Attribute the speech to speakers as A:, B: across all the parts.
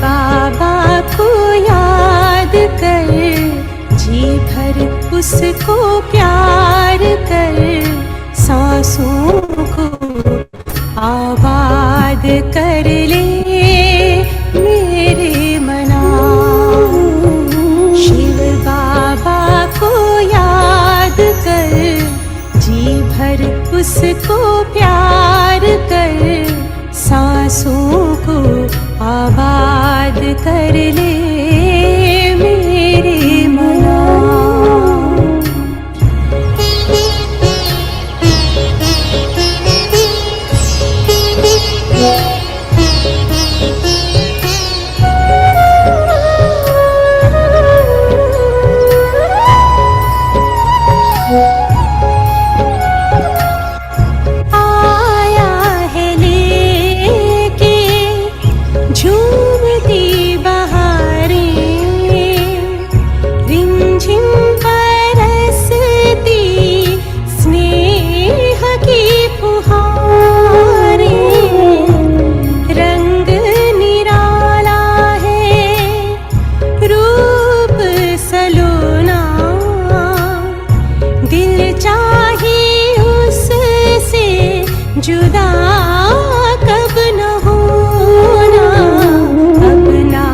A: बाबा को याद कर, जी भर उसको प्यार कर, सांसों को आबाद कर ले मेरे मना। शिव बाबा को याद कर, जी भर उसको प्यार कर, सांसों को आबाद कर ले मेरे मना। आया है लेके झूमती बहारें, रिमझिम बरसती स्नेह की फुहारें। रंग निराला है, रूप सलोना, दिल चाहे उससे जुदा कब न होना। अपना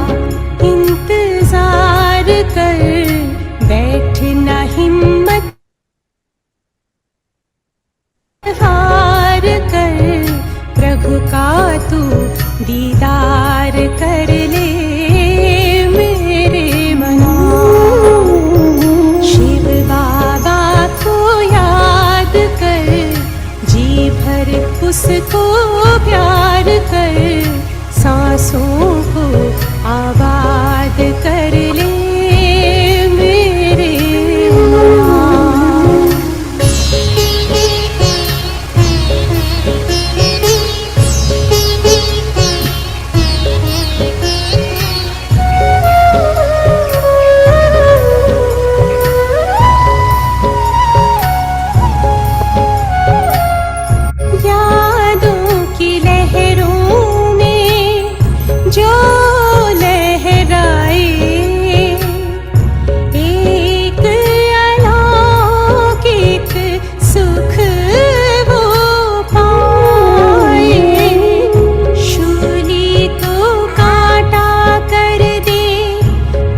A: इंतजार कर, बैठना हिम्मत हार कर, प्रभु का तू दीदार कर ले मेरे मना। शिव बाबा को याद कर, जी भर उसको प्यार कर, सांसों को आबाद कर ले मेरे मना। यादों की लहरों में जो लहराए, एक अलौकिक सुख वो पाए। शूली को कांटा कर दे,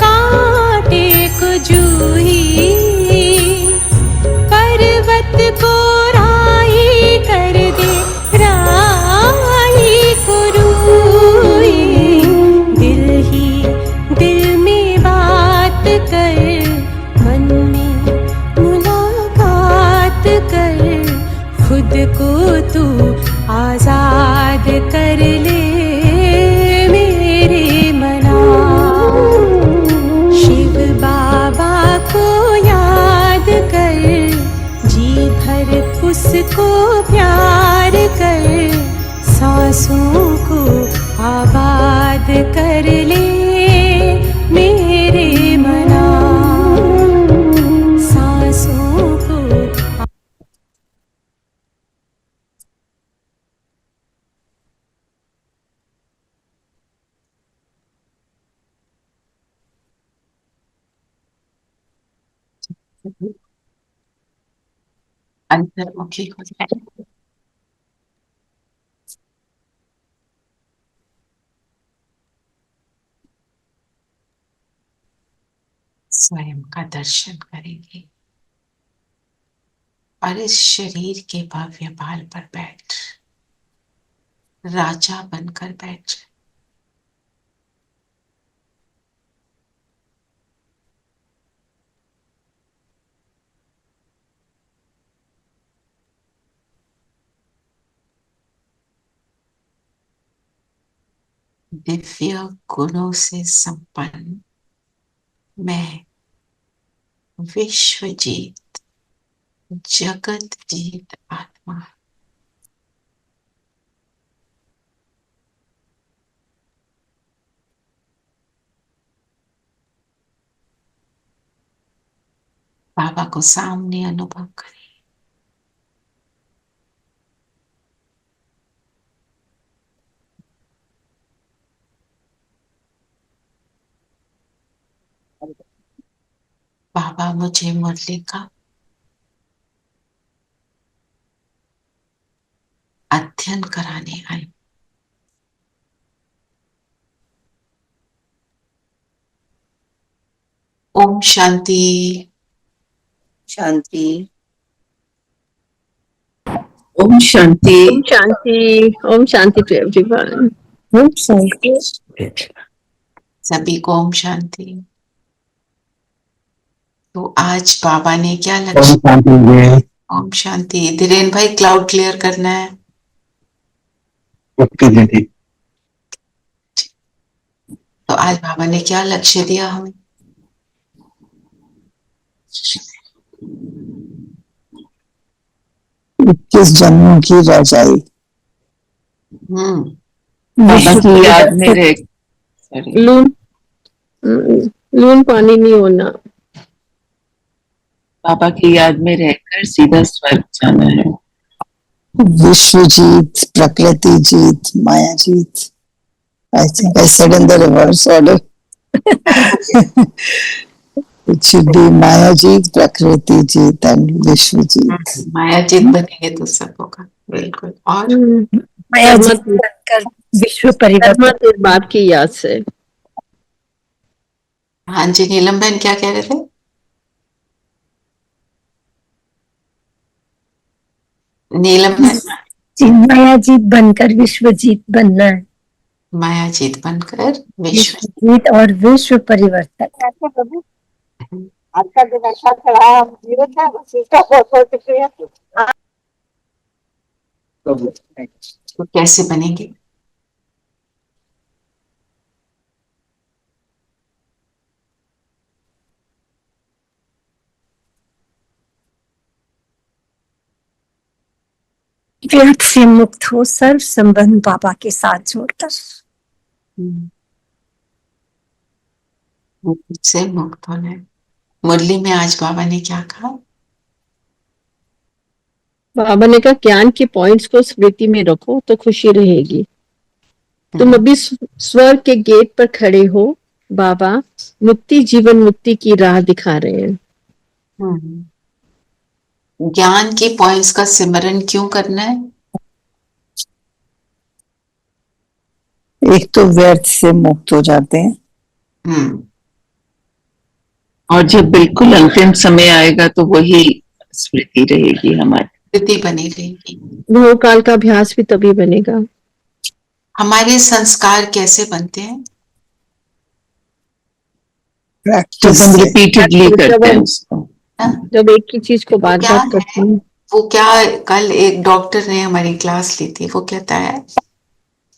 A: कांटे को जूही, पर्वत को राई कर दे, राई को रूई। दिल ही दिल में बात कर, मन में मुलाकात कर, खुद को तू आजाद कर ले मेरे मना। शिव बाबा को याद कर, जी भर उसको प्यार कर, सांसों को आबाद कर ले मेरे मना। सांसों को
B: अंतर्मुखी हो जाए। स्वयं का दर्शन करेंगे और इस शरीर के भव्य बाल पर बैठ राजा बनकर बैठ जाए। दिव्य गुणों से संपन्न मैं विश्व जीत जगत जीत आत्मा बाबा को सामने अनुभव करें। बाबा मुझे मुरली का अध्ययन कराने आए। ओम शांति।
C: शांति। ओम शांति।
D: ओम शांति। Om Shanti to everyone.
C: ओम शांति।
B: सभी को ओम शांति। तो आज बाबा ने क्या लक्ष्य? ओम शांति। धीरेन भाई क्लाउड क्लियर करना है।
E: ओके दीदी।
B: तो आज बाबा ने क्या लक्ष्य दिया हमें?
C: 21 जन्मों की रजाई।
B: बाबा
C: की याद में रह
D: लून पानी नहीं होना।
C: बाबा की याद में रहकर सीधा स्वर्ग जाना है। विश्व जीत, प्रकृति जीत, माया जीत। I think I said in the reverse order. It should be माया जीत, प्रकृति जीत एंड विश्व जीत।
B: माया जीत बनेंगे तो सब होगा। बिल्कुल। और
D: माया जीत बनकर विश्व परिवर्तन। इस बात की याद से।
B: हाँ जी नीलम बहन क्या कह रहे थे? नीलम बहन
D: माया जीत बनकर विश्व जीत बनना है।
B: माया जीत बनकर विश्व
D: जीत और विश्व परिवर्तन।
F: आपका जो नक्शा चढ़ा हम जीवन था बस इसका बहुत शुक्रिया।
B: तो कैसे बनेंगे?
D: व्यर्थ से मुक्त हो, सर्व संबंध बाबा के साथ जोड़कर।
B: से मुक्त होना है। मुरली में आज बाबा ने क्या कहा?
G: बाबा ने कहा ज्ञान के पॉइंट्स को स्मृति में रखो तो खुशी रहेगी। तुम अभी स्वर्ग के गेट पर खड़े हो। बाबा मुक्ति, जीवन मुक्ति की राह दिखा रहे हैं।
B: ज्ञान के पॉइंट्स का सिमरन क्यों करना है?
C: एक तो व्यर्थ से मुक्त हो जाते हैं। और जब बिल्कुल अंतिम समय आएगा तो वही स्मृति रहेगी, हमारी
B: स्मृति बनी रहेगी।
G: भूकाल का अभ्यास भी तभी बनेगा।
B: हमारे संस्कार कैसे बनते हैं?
C: प्रैक्टिस हम रिपीटेडली करते हैं उसको।
G: जब एक ही चीज को बार बार करते हैं।
B: वो क्या, कल एक डॉक्टर ने हमारी क्लास ली थी, वो कहता है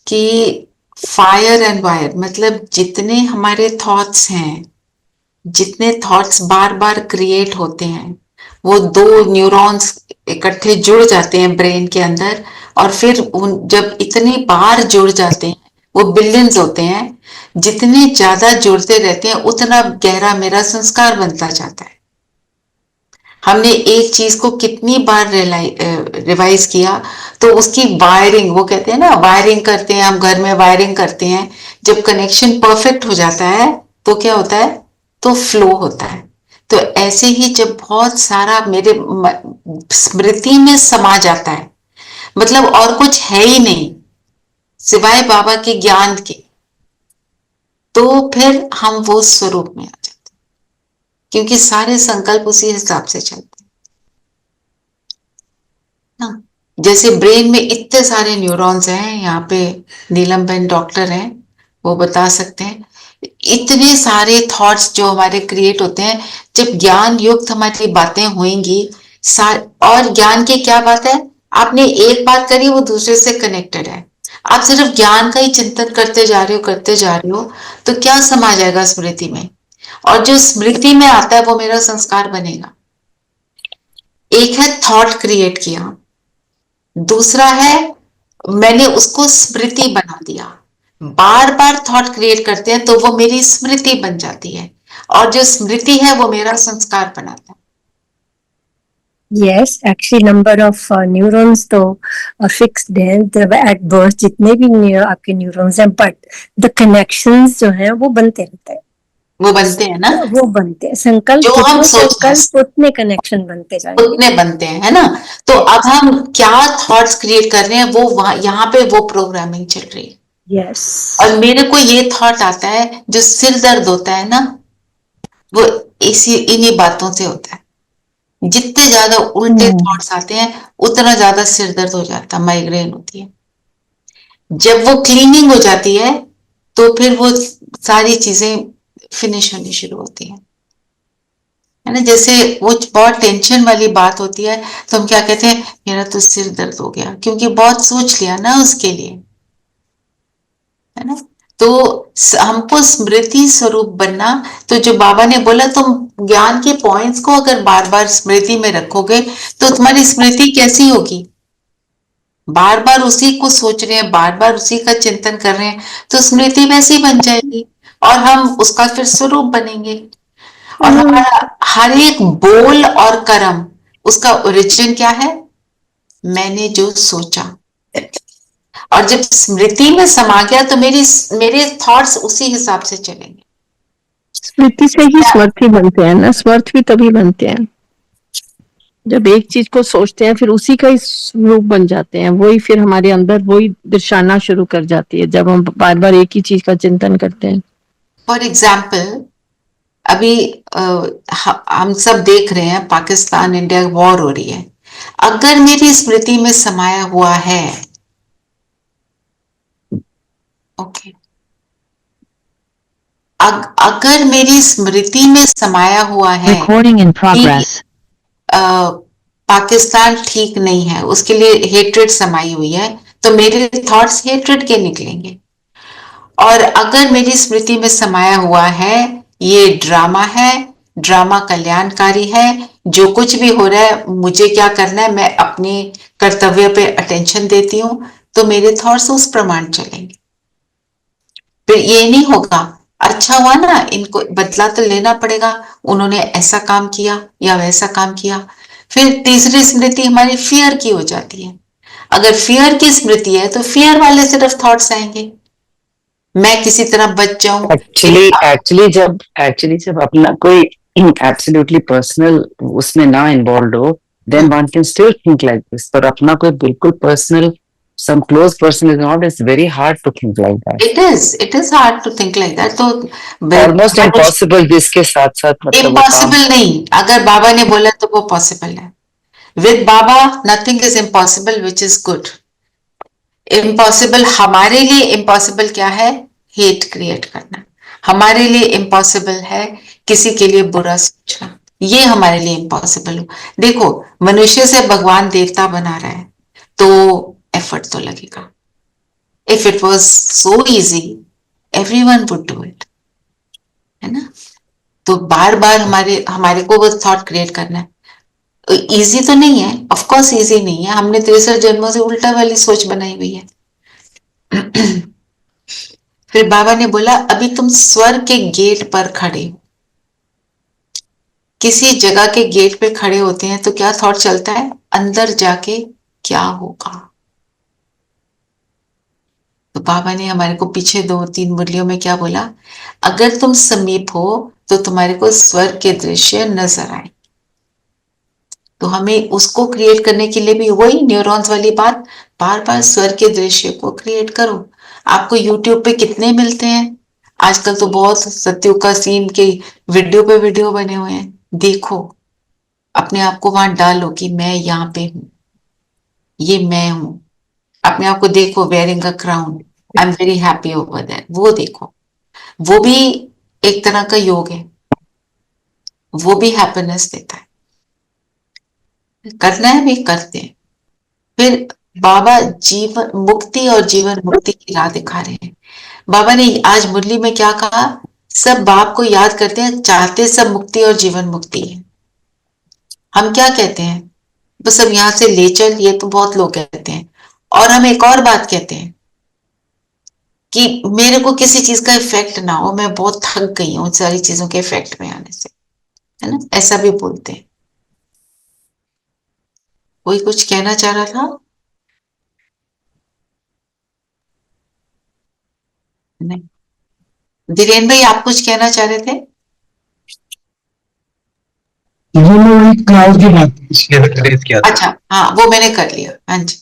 B: कि फायर एंड वायर, मतलब जितने हमारे थॉट्स हैं, जितने थॉट्स बार बार क्रिएट होते हैं, वो दो न्यूरॉन्स इकट्ठे जुड़ जाते हैं ब्रेन के अंदर, और फिर जब इतनी बार जुड़ जाते हैं, वो बिलियंस होते हैं, जितने ज्यादा जुड़ते रहते हैं उतना गहरा मेरा संस्कार बनता जाता है। हमने एक चीज को कितनी बार रिवाइज किया तो उसकी वायरिंग, वो कहते हैं ना वायरिंग करते हैं हम, घर में वायरिंग करते हैं, जब कनेक्शन परफेक्ट हो जाता है तो क्या होता है? तो फ्लो होता है। तो ऐसे ही जब बहुत सारा मेरे स्मृति में समा जाता है, मतलब और कुछ है ही नहीं सिवाय बाबा के ज्ञान के, तो फिर हम वो स्वरूप में आ जाते हैं, क्योंकि सारे संकल्प उसी हिसाब से चलते हैं ना। जैसे ब्रेन में इतने सारे न्यूरॉन्स हैं, यहाँ पे नीलम बहन डॉक्टर हैं, वो बता सकते हैं, इतने सारे थॉट्स जो हमारे क्रिएट होते हैं, जब ज्ञान युक्त हमारी बातें होंगी, और ज्ञान की क्या बात है, आपने एक बात करी वो दूसरे से कनेक्टेड है, आप सिर्फ ज्ञान का ही चिंतन करते जा रहे हो तो क्या समा जाएगा स्मृति में, और जो स्मृति में आता है वो मेरा संस्कार बनेगा। एक है थॉट क्रिएट किया, दूसरा है मैंने उसको स्मृति बना दिया। बार बार थॉट क्रिएट करते हैं तो वो मेरी स्मृति बन जाती है, और जो स्मृति है वो मेरा संस्कार बनाता है।
D: Yes, actually number of neurons तो fixed हैं at birth, जितने भी आपके neurons हैं, but the connections जो हैं वो बनते रहते हैं।
B: वो बनते हैं ना,
D: वो बनते हैं, संकल्प
B: जो हम
D: जितने
B: सोचते हैं
D: संकल्प उतने कनेक्शन बनते जाएंगे।
B: उतने बनते हैं, है ना। तो अब हम क्या थॉट्स क्रिएट कर रहे हैं, वो वहां यहाँ पे वो प्रोग्रामिंग चल रही है।
D: यस।
B: और मेरे को ये थॉट आता है, जो सिर दर्द होता है ना, वो इसी इन्हीं बातों से होता है। जितने ज्यादा उल्टे थॉट्स आते हैं उतना ज्यादा सिर दर्द हो जाता है, माइग्रेन होती है। जब वो क्लीनिंग हो जाती है तो फिर वो सारी चीजें फिनिश होनी शुरू होती है ना। जैसे वो बहुत टेंशन वाली बात होती है तो हम क्या कहते हैं, मेरा तो सिर दर्द हो गया, क्योंकि बहुत सोच लिया ना उसके लिए, है ना। तो हमको स्मृति स्वरूप बनना, तो जो बाबा ने बोला, तुम ज्ञान के पॉइंट्स को अगर बार बार स्मृति में रखोगे तो तुम्हारी स्मृति कैसी होगी, बार बार उसी को सोच रहे हैं, बार बार उसी का चिंतन कर रहे हैं, तो स्मृति वैसी बन जाएगी और हम उसका फिर स्वरूप बनेंगे। और हमारा हर एक बोल और कर्म, उसका ओरिजिन क्या है, मैंने जो सोचा। और जब स्मृति में समा गया तो मेरे थॉट्स उसी हिसाब से चलेंगे।
G: स्मृति से ही स्मर्थी बनते हैं ना, स्मर्थ भी तभी बनते हैं जब एक चीज को सोचते हैं फिर उसी का ही स्वरूप बन जाते हैं, वही फिर हमारे अंदर वही दर्शाना शुरू कर जाती है जब हम बार बार एक ही चीज का चिंतन करते हैं।
B: फॉर एग्जाम्पल, अभी हम सब देख रहे हैं पाकिस्तान इंडिया वॉर हो रही है। अगर मेरी स्मृति में समाया हुआ है, ओके, अगर मेरी स्मृति में समाया हुआ है कि पाकिस्तान ठीक नहीं है, उसके लिए हेट्रेड समाई हुई है, तो मेरे थॉट्स हेट्रेड के निकलेंगे। और अगर मेरी स्मृति में समाया हुआ है ये ड्रामा है, ड्रामा कल्याणकारी है, जो कुछ भी हो रहा है मुझे क्या करना है, मैं अपने कर्तव्य पे अटेंशन देती हूं, तो मेरे थॉट्स उस प्रमाण चलेंगे। फिर ये नहीं होगा, अच्छा हुआ ना, इनको बदला तो लेना पड़ेगा, उन्होंने ऐसा काम किया या वैसा काम किया। फिर तीसरी स्मृति हमारी फियर की हो जाती है। अगर फियर की स्मृति है तो फियर वाले सिर्फ थॉट्स आएंगे, मैं किसी तरह बच जाऊं।
E: एक्चुअली जब अपना कोई एब्सोल्युटली पर्सनल उसमें ना इन्वॉल्व हो, then one can still think like this. पर अपना कोई बिल्कुल personal, some close person is not, it's very hard to think like that.
B: It is hard to think like that. तो
E: Almost impossible भी इसके साथ साथ, मतलब
B: इम्पॉसिबल नहीं, अगर बाबा ने बोला तो वो पॉसिबल है। With Baba nothing is impossible, which is good. Impossible हमारे लिए, इम्पॉसिबल क्या है, हेट क्रिएट करना। हमारे लिए इम्पॉसिबल है किसी के लिए बुरा सोचना, ये हमारे लिए इम्पॉसिबल हो। देखो, मनुष्य से भगवान देवता बना रहा है तो एफर्ट तो लगेगा। If it was so easy everyone would do it, है ना। तो बार बार हमारे को वो थॉट क्रिएट करना है। इजी तो नहीं है, ऑफ कोर्स इजी नहीं है, हमने 63 जन्मों से उल्टा वाली सोच बनाई हुई है। फिर बाबा ने बोला, अभी तुम स्वर्ग के गेट पर खड़े हो। किसी जगह के गेट पे खड़े होते हैं तो क्या थॉट चलता है, अंदर जाके क्या होगा। तो बाबा ने हमारे को पीछे 2-3 मुरलियों में क्या बोला, अगर तुम समीप हो तो तुम्हारे को स्वर्ग के दृश्य नजर आए। तो हमें उसको क्रिएट करने के लिए भी वही न्यूरॉन्स वाली बात, बार बार स्वर्ग के दृश्य को क्रिएट करो। आपको यूट्यूब पे कितने मिलते हैं आजकल, तो बहुत सत्युग का सीन के वीडियो पे वीडियो बने हुए हैं। देखो, अपने आप को वहां डालो कि मैं यहाँ पे हूं, ये मैं हूं। अपने आप को देखो, wearing a crown, I am very happy over that. वो देखो, वो भी एक तरह का योग है, वो भी हैप्पीनेस देता है। करना है भी करते हैं। फिर बाबा जीवन मुक्ति और जीवन मुक्ति की राह दिखा रहे हैं। बाबा ने आज मुरली में क्या कहा, सब बाप को याद करते हैं, चाहते सब मुक्ति और जीवन मुक्ति है। हम क्या कहते हैं, बस अब यहां से ले चल, ये तो बहुत लोग कहते हैं। और हम एक और बात कहते हैं कि मेरे को किसी चीज का इफेक्ट ना हो, मैं बहुत थक गई हूं सारी चीजों के इफेक्ट में आने से, है ना, ऐसा भी बोलते हैं। कोई कुछ कहना चाह रहा था? नहीं, धीरेन्द्र भाई, आप कुछ कहना चाह रहे थे?
H: वो मैं वही क्लाउड की बात इसलिए रेज किया था।
B: अच्छा, हाँ वो मैंने कर लिया, हाँ जी,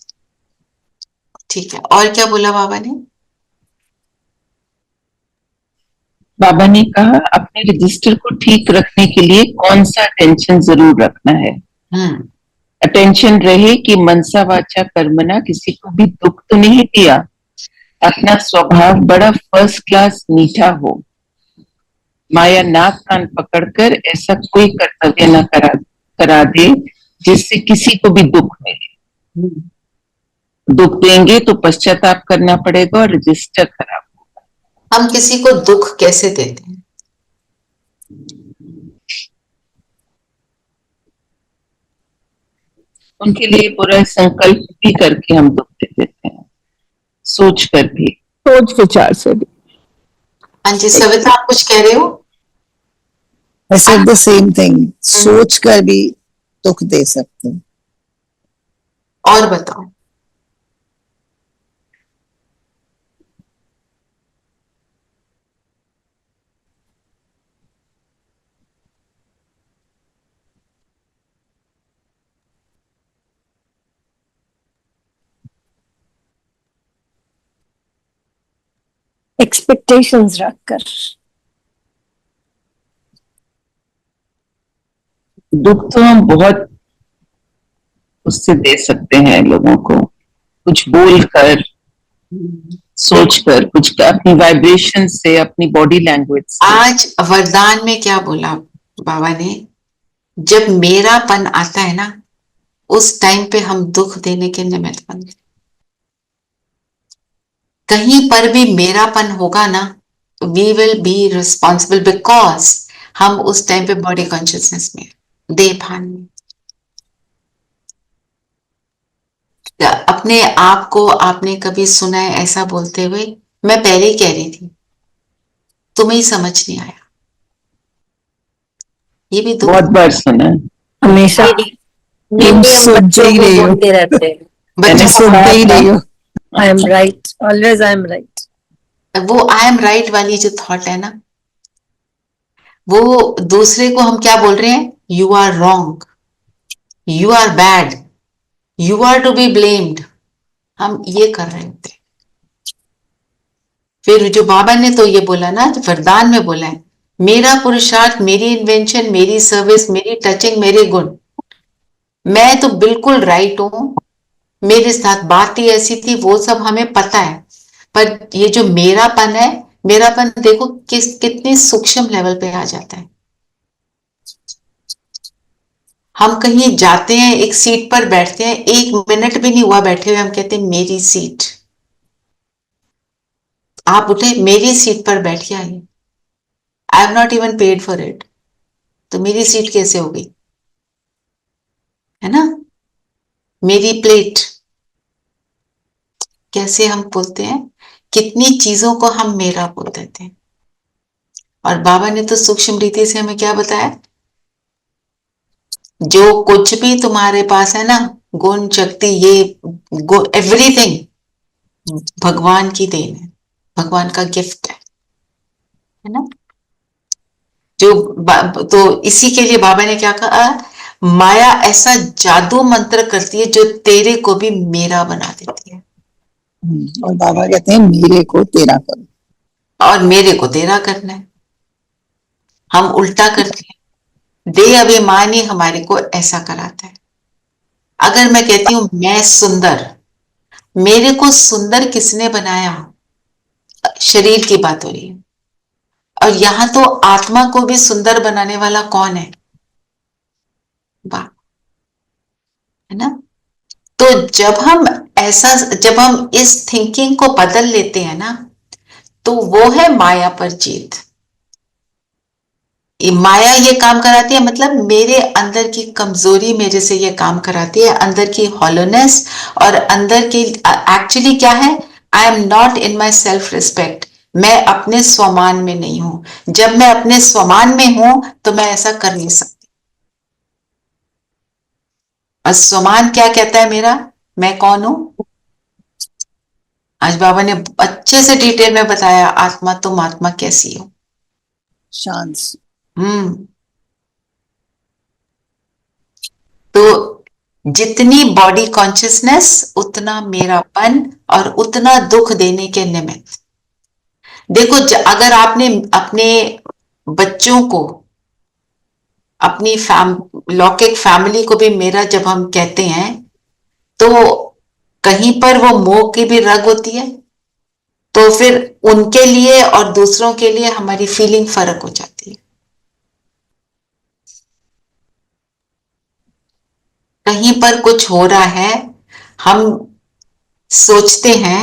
B: ठीक है। और क्या बोला बाबा ने?
I: बाबा ने कहा अपने रजिस्टर को ठीक रखने के लिए कौन सा अटेंशन जरूर रखना है।
B: हम्म,
I: अटेंशन रहे कि मनसा वाचा कर्मना किसी को भी दुख तो नहीं दिया, अपना स्वभाव बड़ा फर्स्ट क्लास मीठा हो, माया नाक कान पकड़कर ऐसा कोई कर्तव्य न करा दे जिससे किसी को भी दुख मिले। दुख देंगे तो पश्चाताप करना पड़ेगा और रजिस्टर खराब।
B: हम किसी को दुख कैसे देते हैं?
I: उनके लिए बुरा संकल्प भी करके हम दुख दे देते हैं, सोच कर भी,
G: सोच विचार से भी।
B: हाँ जी, सविता आप कुछ कह रहे हो?
C: I said the same thing. सोच कर भी दुख दे सकते हैं.
B: और बताओ।
D: एक्सपेक्टेशंस रखकर.
I: दुख तो हम बहुत उससे दे सकते हैं लोगों को, कुछ बोल कर, सोच कर, कुछ अपनी वाइब्रेशन से, अपनी बॉडी लैंग्वेज से।
B: आज वरदान में क्या बोला बाबा ने? जब मेरापन आता है ना, उस टाइम पे हम दुख देने के निमित्त बनते। कहीं पर भी मेरापन होगा ना, we will be responsible, because हम उस टाइम पे बॉडी कॉन्शियसनेस में, देह भान में, अपने आप को आपने कभी सुना है ऐसा बोलते हुए? मैं पहले ही कह रही थी, तुम्हें ही समझ नहीं आया। ये भी दुख।
I: बहुत बार सुना है।
D: हमेशा
C: तुम सुनते ही रहे हो.
D: बोलते रहते हैं.
C: मैंने सुनते ही रही हो.
D: I am right, always I am right.
B: वो आई एम राइट वाली जो थॉट है ना, वो दूसरे को हम क्या बोल रहे हैं? You are wrong, you are bad, you are to be blamed. हम ये कर रहे होते। फिर जो बाबा ने तो ये बोला ना, जो वरदान में बोला है, मेरा पुरुषार्थ, मेरी इन्वेंशन, मेरी सर्विस, मेरी टचिंग, मेरे गुण, मैं तो बिल्कुल राइट हूं, मेरे साथ बात ही ऐसी थी, वो सब हमें पता है। पर ये जो मेरापन है, मेरापन देखो कितनी सूक्ष्म लेवल पे आ जाता है। हम कहीं जाते हैं, एक सीट पर बैठते हैं, 1 मिनट भी नहीं हुआ बैठे हुए, हम कहते हैं मेरी सीट। आप उठे, मेरी सीट पर बैठ आइए, I have not even paid for it, तो मेरी सीट कैसे हो गई? है ना? मेरी प्लेट, कैसे हम बोलते हैं, कितनी चीजों को हम मेरा बोल देते हैं। और बाबा ने तो सूक्ष्म रीति से हमें क्या बताया? जो कुछ भी तुम्हारे पास है ना, गुण, शक्ति, ये एवरीथिंग भगवान की देन है, भगवान का गिफ्ट है ना? तो इसी के लिए बाबा ने क्या कहा? माया ऐसा जादू मंत्र करती है जो तेरे को भी मेरा बना देती है।
C: और बाबा कहते हैं मेरे को तेरा करो,
B: और मेरे को तेरा करना है। हम उल्टा करते हैं, देह अभिमान ही हमारे को ऐसा कराता है। अगर मैं कहती हूं मैं सुंदर, मेरे को सुंदर किसने बनाया? शरीर की बात हो रही है। और यहां तो आत्मा को भी सुंदर बनाने वाला कौन है? वाह, है ना? तो जब हम इस थिंकिंग को बदल लेते हैं ना, तो वो है माया पर जीत। माया ये काम कराती है, मतलब मेरे अंदर की कमजोरी मेरे से ये काम कराती है, अंदर की हॉलोनेस, और अंदर की एक्चुअली क्या है? आई am not in my self respect. मैं अपने स्वमान में नहीं हूं। जब मैं अपने स्वमान में हूं तो मैं ऐसा कर नहीं सकती। और स्वमान क्या कहता है मेरा? मैं कौन हूं? आज बाबा ने अच्छे से डिटेल में बताया, आत्मा, तुम आत्मा कैसी हो?
C: शांत.
B: तो जितनी बॉडी कॉन्शियसनेस उतना मेरापन और उतना दुख देने के निमित्त। देखो, अगर आपने अपने बच्चों को, अपनी लौकिक फैमिली को भी मेरा जब हम कहते हैं, तो कहीं पर वो मोह की भी रग होती है, तो फिर उनके लिए और दूसरों के लिए हमारी फीलिंग फर्क हो जाती है। कहीं पर कुछ हो रहा है, हम सोचते हैं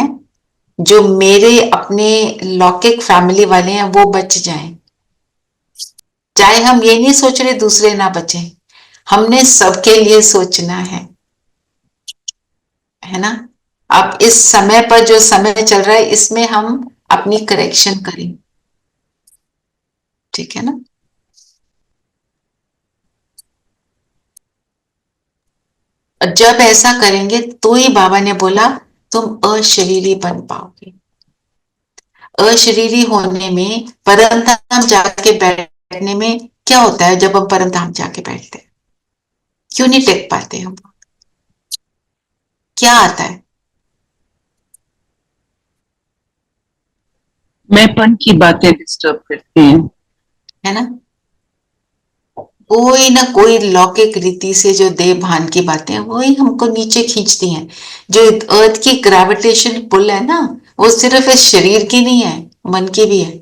B: जो मेरे अपने लौकिक फैमिली वाले हैं वो बच जाएं, चाहे हम ये नहीं सोच रहे दूसरे ना बचे, हमने सबके लिए सोचना है ना। अब इस समय पर जो समय चल रहा है, इसमें हम अपनी करेक्शन करें, ठीक है ना। जब ऐसा करेंगे तो ही बाबा ने बोला तुम अशरीरी बन पाओगे। अशरीरी होने में, परम धाम जाके बैठने में क्या होता है? जब हम परम धाम जाके बैठते हैं, क्यों नहीं टेक पाते हम? क्या आता है?
I: मैंपन की बातें डिस्टर्ब करती हैं,
B: है ना। कोई ना कोई लौकिक रीति से जो देह भान की बातें हैं वही हमको नीचे खींचती हैं। जो अर्थ की ग्रेविटेशन पुल है ना, वो सिर्फ इस शरीर की नहीं है, मन की भी है।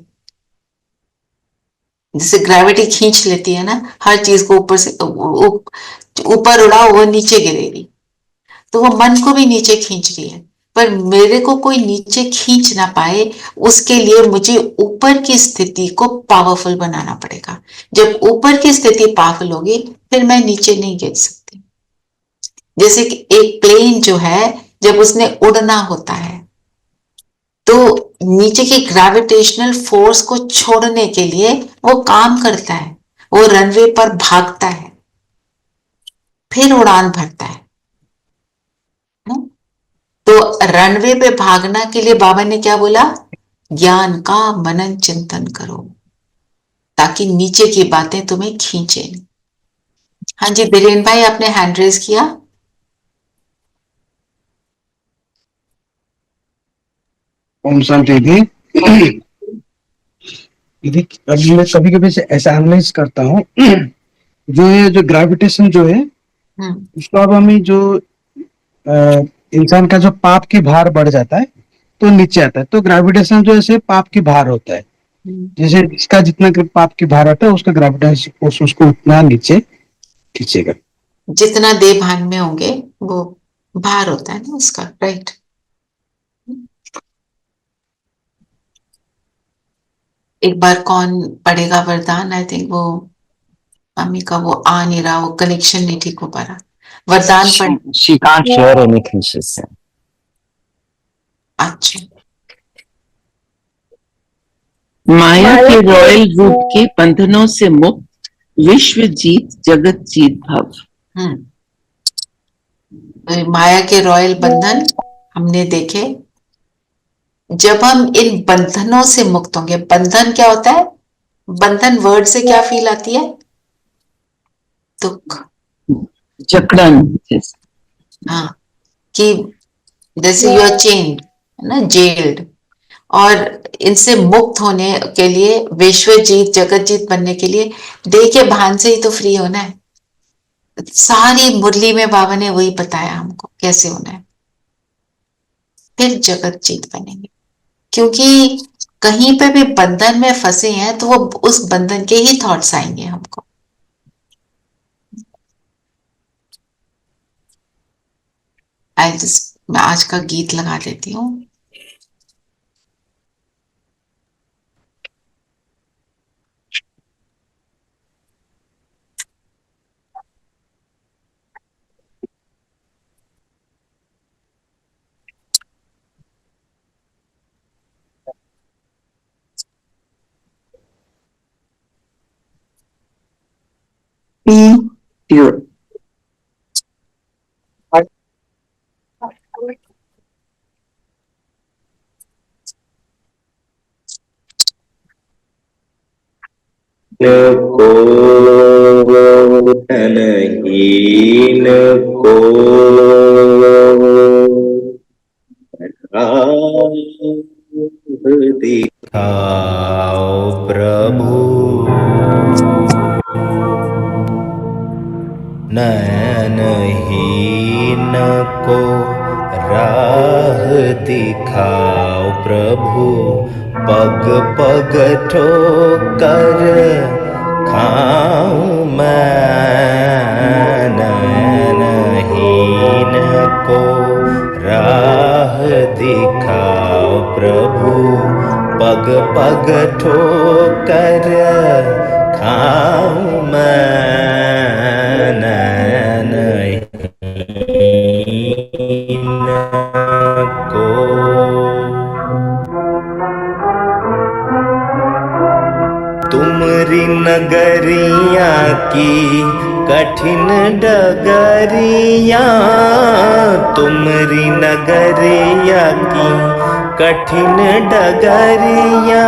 B: जैसे ग्रेविटी खींच लेती है ना हर चीज को, ऊपर से ऊपर उड़ाओ वो नीचे गिरेगी, तो वो मन को भी नीचे खींच रही है। पर मेरे को कोई नीचे खींच ना पाए, उसके लिए मुझे ऊपर की स्थिति को पावरफुल बनाना पड़ेगा। जब ऊपर की स्थिति पावरफुल होगी, फिर मैं नीचे नहीं गिर सकती। जैसे कि एक प्लेन जो है, जब उसने उड़ना होता है तो नीचे की ग्रेविटेशनल फोर्स को छोड़ने के लिए वो काम करता है, वो रनवे पर भागता है, फिर उड़ान भरता है। तो रनवे पे भागना के लिए बाबा ने क्या बोला? ज्ञान का मनन चिंतन करो, ताकि नीचे की बातें तुम्हें खींचे। हाँ जी बीरेन भाई, आपने हैंड रेज किया।
H: ओम शांति दी। यदि अभी मैं कभी कभी से ऐसा एनालाइज करता हूँ, जो ये जो ग्रेविटेशन जो है, उसको अब हमें जो इंसान का जो पाप की भार बढ़ जाता है तो नीचे आता है, तो ग्रेविटेशन जो है पाप की भार होता है। जैसे इसका जितना पाप की भार होता है, उसका ग्रेविटेशन फोर्स उसको उतना नीचे खींचेगा।
B: जितना देह भान में होंगे वो भार होता है ना उसका, राइट। एक बार कौन पढ़ेगा वरदान? आई थिंक वो मम्मी का वो आ नहीं रहा, वो कनेक्शन नहीं ठीक हो पा रहा। वरदान पढ़।
E: She can't hear anything she said.
B: अच्छा,
I: माया के रॉयल रूप के बंधनों से मुक्त, विश्व जीत जगत जीत भव।
B: माया के रॉयल बंधन हमने देखे। जब हम इन बंधनों से मुक्त होंगे, बंधन क्या होता है? बंधन वर्ड से क्या फील आती है? दुख,
I: जकड़न।
B: हाँ, कि जैसे यू आर चेन्ड, है ना, जेल्ड। और इनसे मुक्त होने के लिए, विश्व जीत जगत जीत बनने के लिए देह के भान से ही तो फ्री होना है। सारी मुरली में बाबा ने वही बताया हमको कैसे होना है, फिर जगत जीत बनेंगे। क्योंकि कहीं पे भी बंधन में फंसे हैं तो वो उस बंधन के ही थॉट्स आएंगे हमको। मैं आज का गीत लगा देती हूँ।
E: Pure.
J: धनहीन को राह दिखाओ प्रभु, नयनहीन को राह दिखाओ प्रभु, पग पग ठोकर खाऊं मैं, नयनहीन को राह दिखाओ प्रभु, पग पग ठोकर खाऊं मैं, नयनहीन को। तुमरी नगरिया की कठिन डगरिया, तुमरी नगरिया की कठिन डगरिया,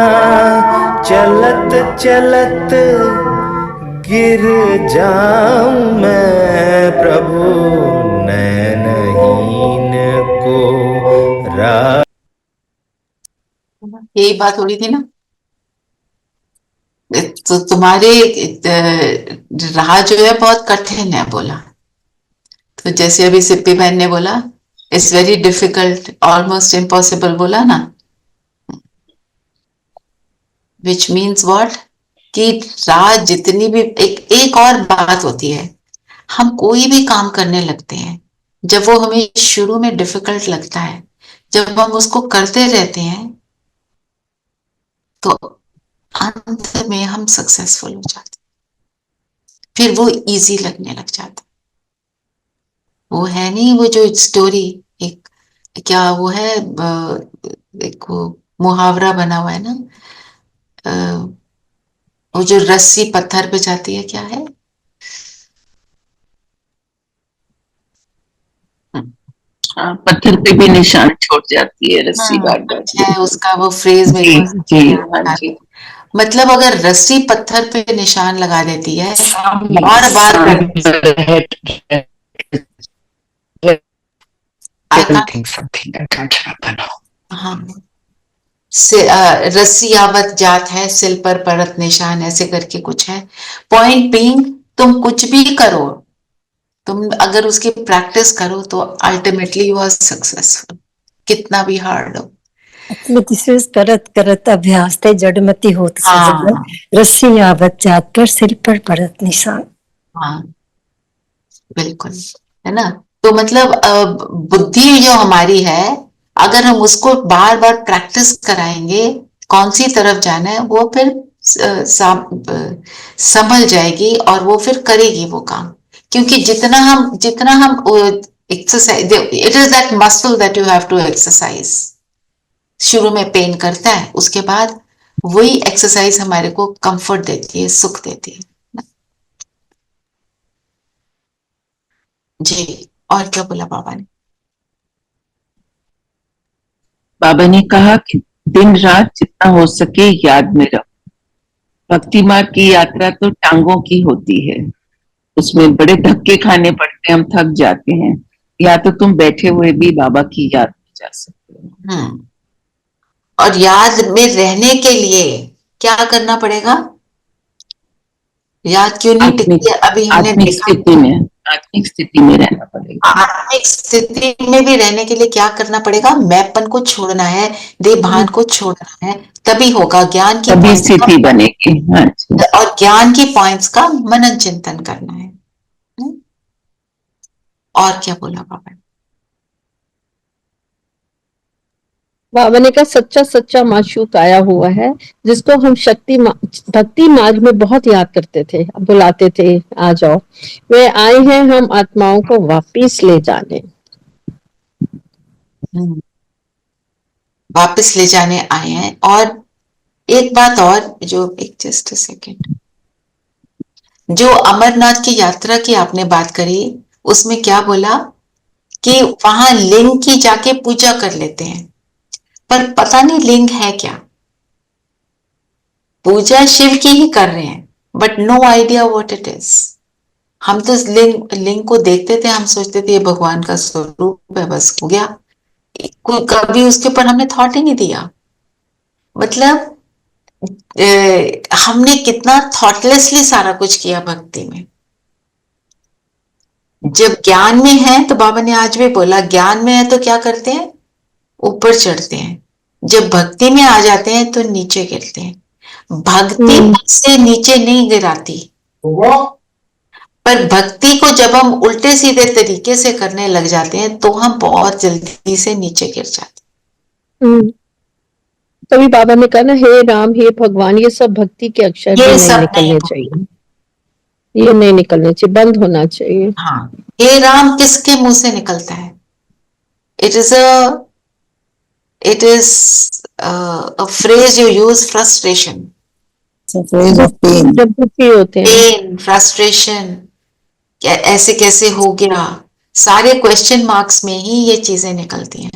J: चलत चलत गिर जाऊं मैं प्रभु, नयनहीन को राह।
B: यही बात हो रही थी ना, तो तुम्हारे राह जो है बहुत कठिन है बोला। तो जैसे अभी सिप्पी बहन ने बोला, it's very difficult, almost impossible बोला ना, विच मीन्स व्हाट, कि राह जितनी भी, एक और बात होती है, हम कोई भी काम करने लगते हैं, जब वो हमें शुरू में डिफिकल्ट लगता है, जब हम उसको करते रहते हैं तो अंत में हम सक्सेसफुल हो जाते, फिर वो इजी लगने लग जाता। वो है नहीं, वो जो स्टोरी, एक क्या वो है, एक वो मुहावरा बना हुआ है ना, वो जो रस्सी पत्थर पे जाती है, क्या है,
I: पत्थर पे भी निशान छोड़ जाती है रस्सी बार बार।
B: है उसका वो फ्रेज में।
I: जी जी हाँ जी।
B: मतलब अगर रस्सी पत्थर पे निशान लगा देती है, बार बार हाँ, रस्सी आवत जात है, सिल पर पड़त निशान, ऐसे करके कुछ है। पॉइंट बीइंग, तुम कुछ भी करो, तुम अगर उसकी प्रैक्टिस करो तो अल्टीमेटली यू आर सक्सेसफुल, कितना भी हार्ड हो।
D: करत करत अभ्यास थे जड़मती होत सजन, रस्सी आवत जात पर सिर पर पड़त निशान।
B: हाँ बिल्कुल, है ना। तो मतलब बुद्धि जो हमारी है, अगर हम उसको बार बार प्रैक्टिस कराएंगे कौन सी तरफ जाना है, वो फिर संभल जाएगी और वो फिर करेगी वो काम। क्योंकि जितना हम exercise, it is that muscle that you have to exercise. शुरू में पेन करता है, उसके बाद वही एक्सरसाइज हमारे को कंफर्ट देती है, सुख देती है। जी, और क्या बोला बाबा ने?
I: बाबा ने कहा कि दिन रात जितना हो सके याद में रखो। भक्ति मार्ग की यात्रा तो टांगों की होती है, उसमें बड़े धक्के खाने पड़ते हैं, हम थक जाते हैं। या तो तुम बैठे हुए भी बाबा की याद में जा सकते हो।
B: और याद में रहने के लिए क्या करना पड़ेगा? याद क्यों नहीं टिकती? अभी हमने
I: आत्मिक स्थिति में रहना पड़ेगा।
B: आत्मिक स्थिति में भी रहने के लिए क्या करना पड़ेगा? मैपन को छोड़ना है, देह भान को छोड़ना है, तभी होगा ज्ञान की,
I: तभी स्थिति बनेगी।
B: और ज्ञान की पॉइंट्स का मनन चिंतन करना है। और क्या बोला बाबा?
G: बाबा ने कहा सच्चा सच्चा माशूक आया हुआ है, जिसको हम भक्ति मार्ग में बहुत याद करते थे, बुलाते थे आ जाओ। वे आए हैं हम आत्माओं को वापिस ले जाने।
B: वापस ले जाने आए हैं। और एक बात और, जो एक जस्ट सेकेंड, जो अमरनाथ की यात्रा की आपने बात करी, उसमें क्या बोला कि वहां लिंग की जाके पूजा कर लेते हैं, पर पता नहीं लिंग है क्या। पूजा शिव की ही कर रहे हैं, but no idea what it is. हम तो इस लिंग को देखते थे, हम सोचते थे ये भगवान का स्वरूप है, बस हो गया। कभी उसके ऊपर हमने थॉट ही नहीं दिया। मतलब हमने कितना थॉटलेसली सारा कुछ किया भक्ति में। जब ज्ञान में है तो बाबा ने आज भी बोला, ज्ञान में है तो क्या करते हैं, ऊपर चढ़ते हैं। जब भक्ति में आ जाते हैं तो नीचे गिरते हैं। भक्ति से नीचे नहीं गिराती, पर भक्ति को जब हम उल्टे सीधे तरीके से करने लग जाते हैं तो हम बहुत जल्दी से नीचे गिर जाते हैं।
G: तभी बाबा ने कहा ना, हे राम हे भगवान, ये सब भक्ति के अक्षर भी
B: ये
G: नहीं
B: सब
G: निकलने
B: नहीं
G: चाहिए, ये नहीं निकलने चाहिए, बंद होना चाहिए।
B: हाँ, हे राम किसके मुंह से निकलता है? it is a phrase you use, frustration,
C: It's a phrase of pain.
G: जब दुखी होते हैं,
B: pain, frustration, ऐसे कैसे हो गया, सारे क्वेश्चन मार्क्स में ही ये चीजें निकलती हैं।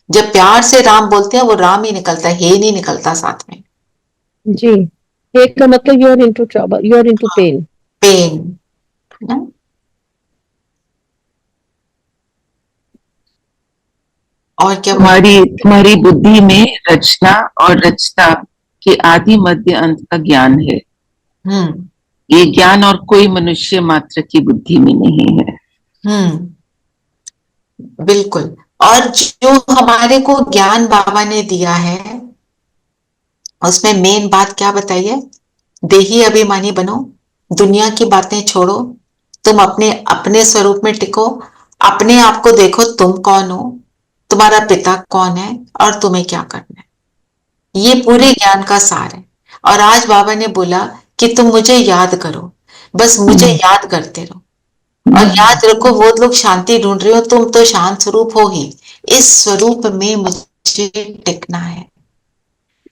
B: जब प्यार से राम बोलते हैं वो राम ही निकलता है, हे नहीं निकलता साथ में।
G: जी, हे का मतलब you are into trouble, you are into pain.
B: Pain ना? और क्या
I: तुम्हारी बुद्धि में रचना और रचता के आदि मध्य अंत का ज्ञान है। ये ज्ञान और कोई मनुष्य मात्र की बुद्धि में नहीं है।
B: बिल्कुल। और जो हमारे को ज्ञान बाबा ने दिया है उसमें मेन बात क्या बताइए? देही अभिमानी बनो, दुनिया की बातें छोड़ो, तुम अपने अपने स्वरूप में टिको, अपने आप को देखो तुम कौन हो, तुम्हारा पिता कौन है और तुम्हें क्या करना है। ये पूरे ज्ञान का सार है। और आज बाबा ने बोला कि तुम मुझे याद करो, बस मुझे याद करते रहो। और याद रखो, वो लोग शांति ढूंढ रहे हो, तुम तो शांत स्वरूप हो ही। इस स्वरूप में मुझे टिकना है।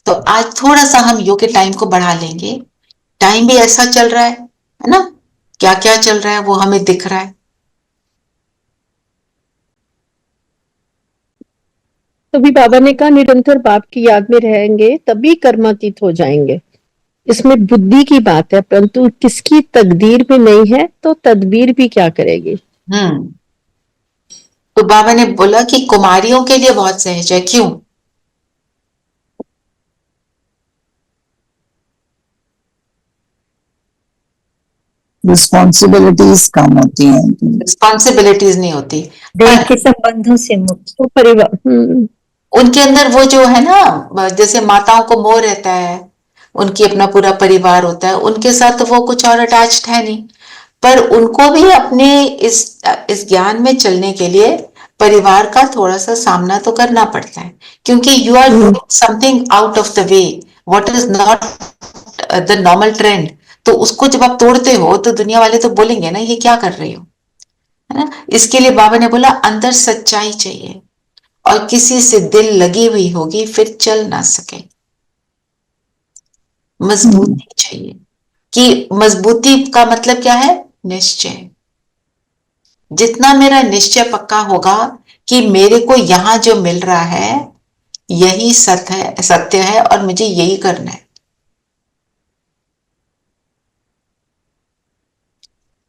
B: तो आज थोड़ा सा हम योग के टाइम को बढ़ा लेंगे। टाइम भी ऐसा चल रहा है ना, क्या क्या चल रहा है वो हमें दिख रहा है।
G: तभी बाबा ने कहा, निरंतर बाप की याद में रहेंगे तभी कर्मातीत हो जाएंगे। इसमें बुद्धि की बात है, परंतु किसकी तकदीर में नहीं है तो तदबीर भी क्या करेगी।
B: तो बाबा ने बोला कि कुमारियों के लिए बहुत सहज है। क्यों?
C: रिस्पॉन्सिबिलिटीज कम होती हैं,
B: रिस्पॉन्सिबिलिटीज नहीं होती,
D: देह के संबंधों से मुक्त,
G: तो परिवार
B: उनके अंदर वो जो है ना, जैसे माताओं को मोह रहता है, उनकी अपना पूरा परिवार होता है, उनके साथ तो वो कुछ और अटैच्ड है नहीं। पर उनको भी अपने इस ज्ञान में चलने के लिए परिवार का थोड़ा सा सामना तो करना पड़ता है, क्योंकि you are doing something out of the way, what is not the normal trend. तो उसको जब आप तोड़ते हो तो दुनिया वाले तो बोलेंगे ना, ये क्या कर रहे हो, है ना। इसके लिए बाबा ने बोला अंदर सच्चाई चाहिए, और किसी से दिल लगी हुई होगी फिर चल ना सके। मजबूती चाहिए, कि मजबूती का मतलब क्या है? निश्चय। जितना मेरा निश्चय पक्का होगा कि मेरे को यहां जो मिल रहा है यही सत्य है और मुझे यही करना है।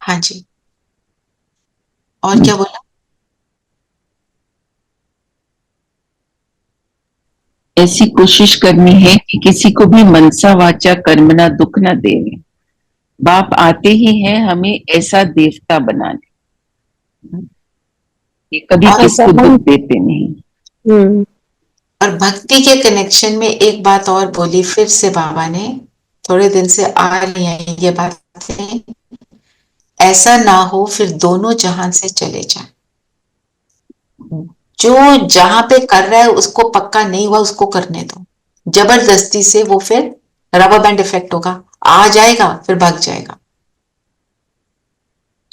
B: हाँ जी, और क्या बोला?
I: ऐसी कोशिश करनी है कि किसी को भी मनसा वाचा कर्मणा दुख न देवे। बाप आते ही हैं हमें ऐसा देवता बनाने, ये कभी किसको दुख देते नहीं।
B: और भक्ति के कनेक्शन में एक बात और बोली फिर से बाबा ने, थोड़े दिन से आ रही है ये बातें, ऐसा ना हो फिर दोनों जहां से चले जाए। जो जहां पे कर रहा है उसको पक्का नहीं हुआ, उसको करने दो। जबरदस्ती से वो फिर रबर बैंड इफेक्ट होगा, आ जाएगा फिर भाग जाएगा।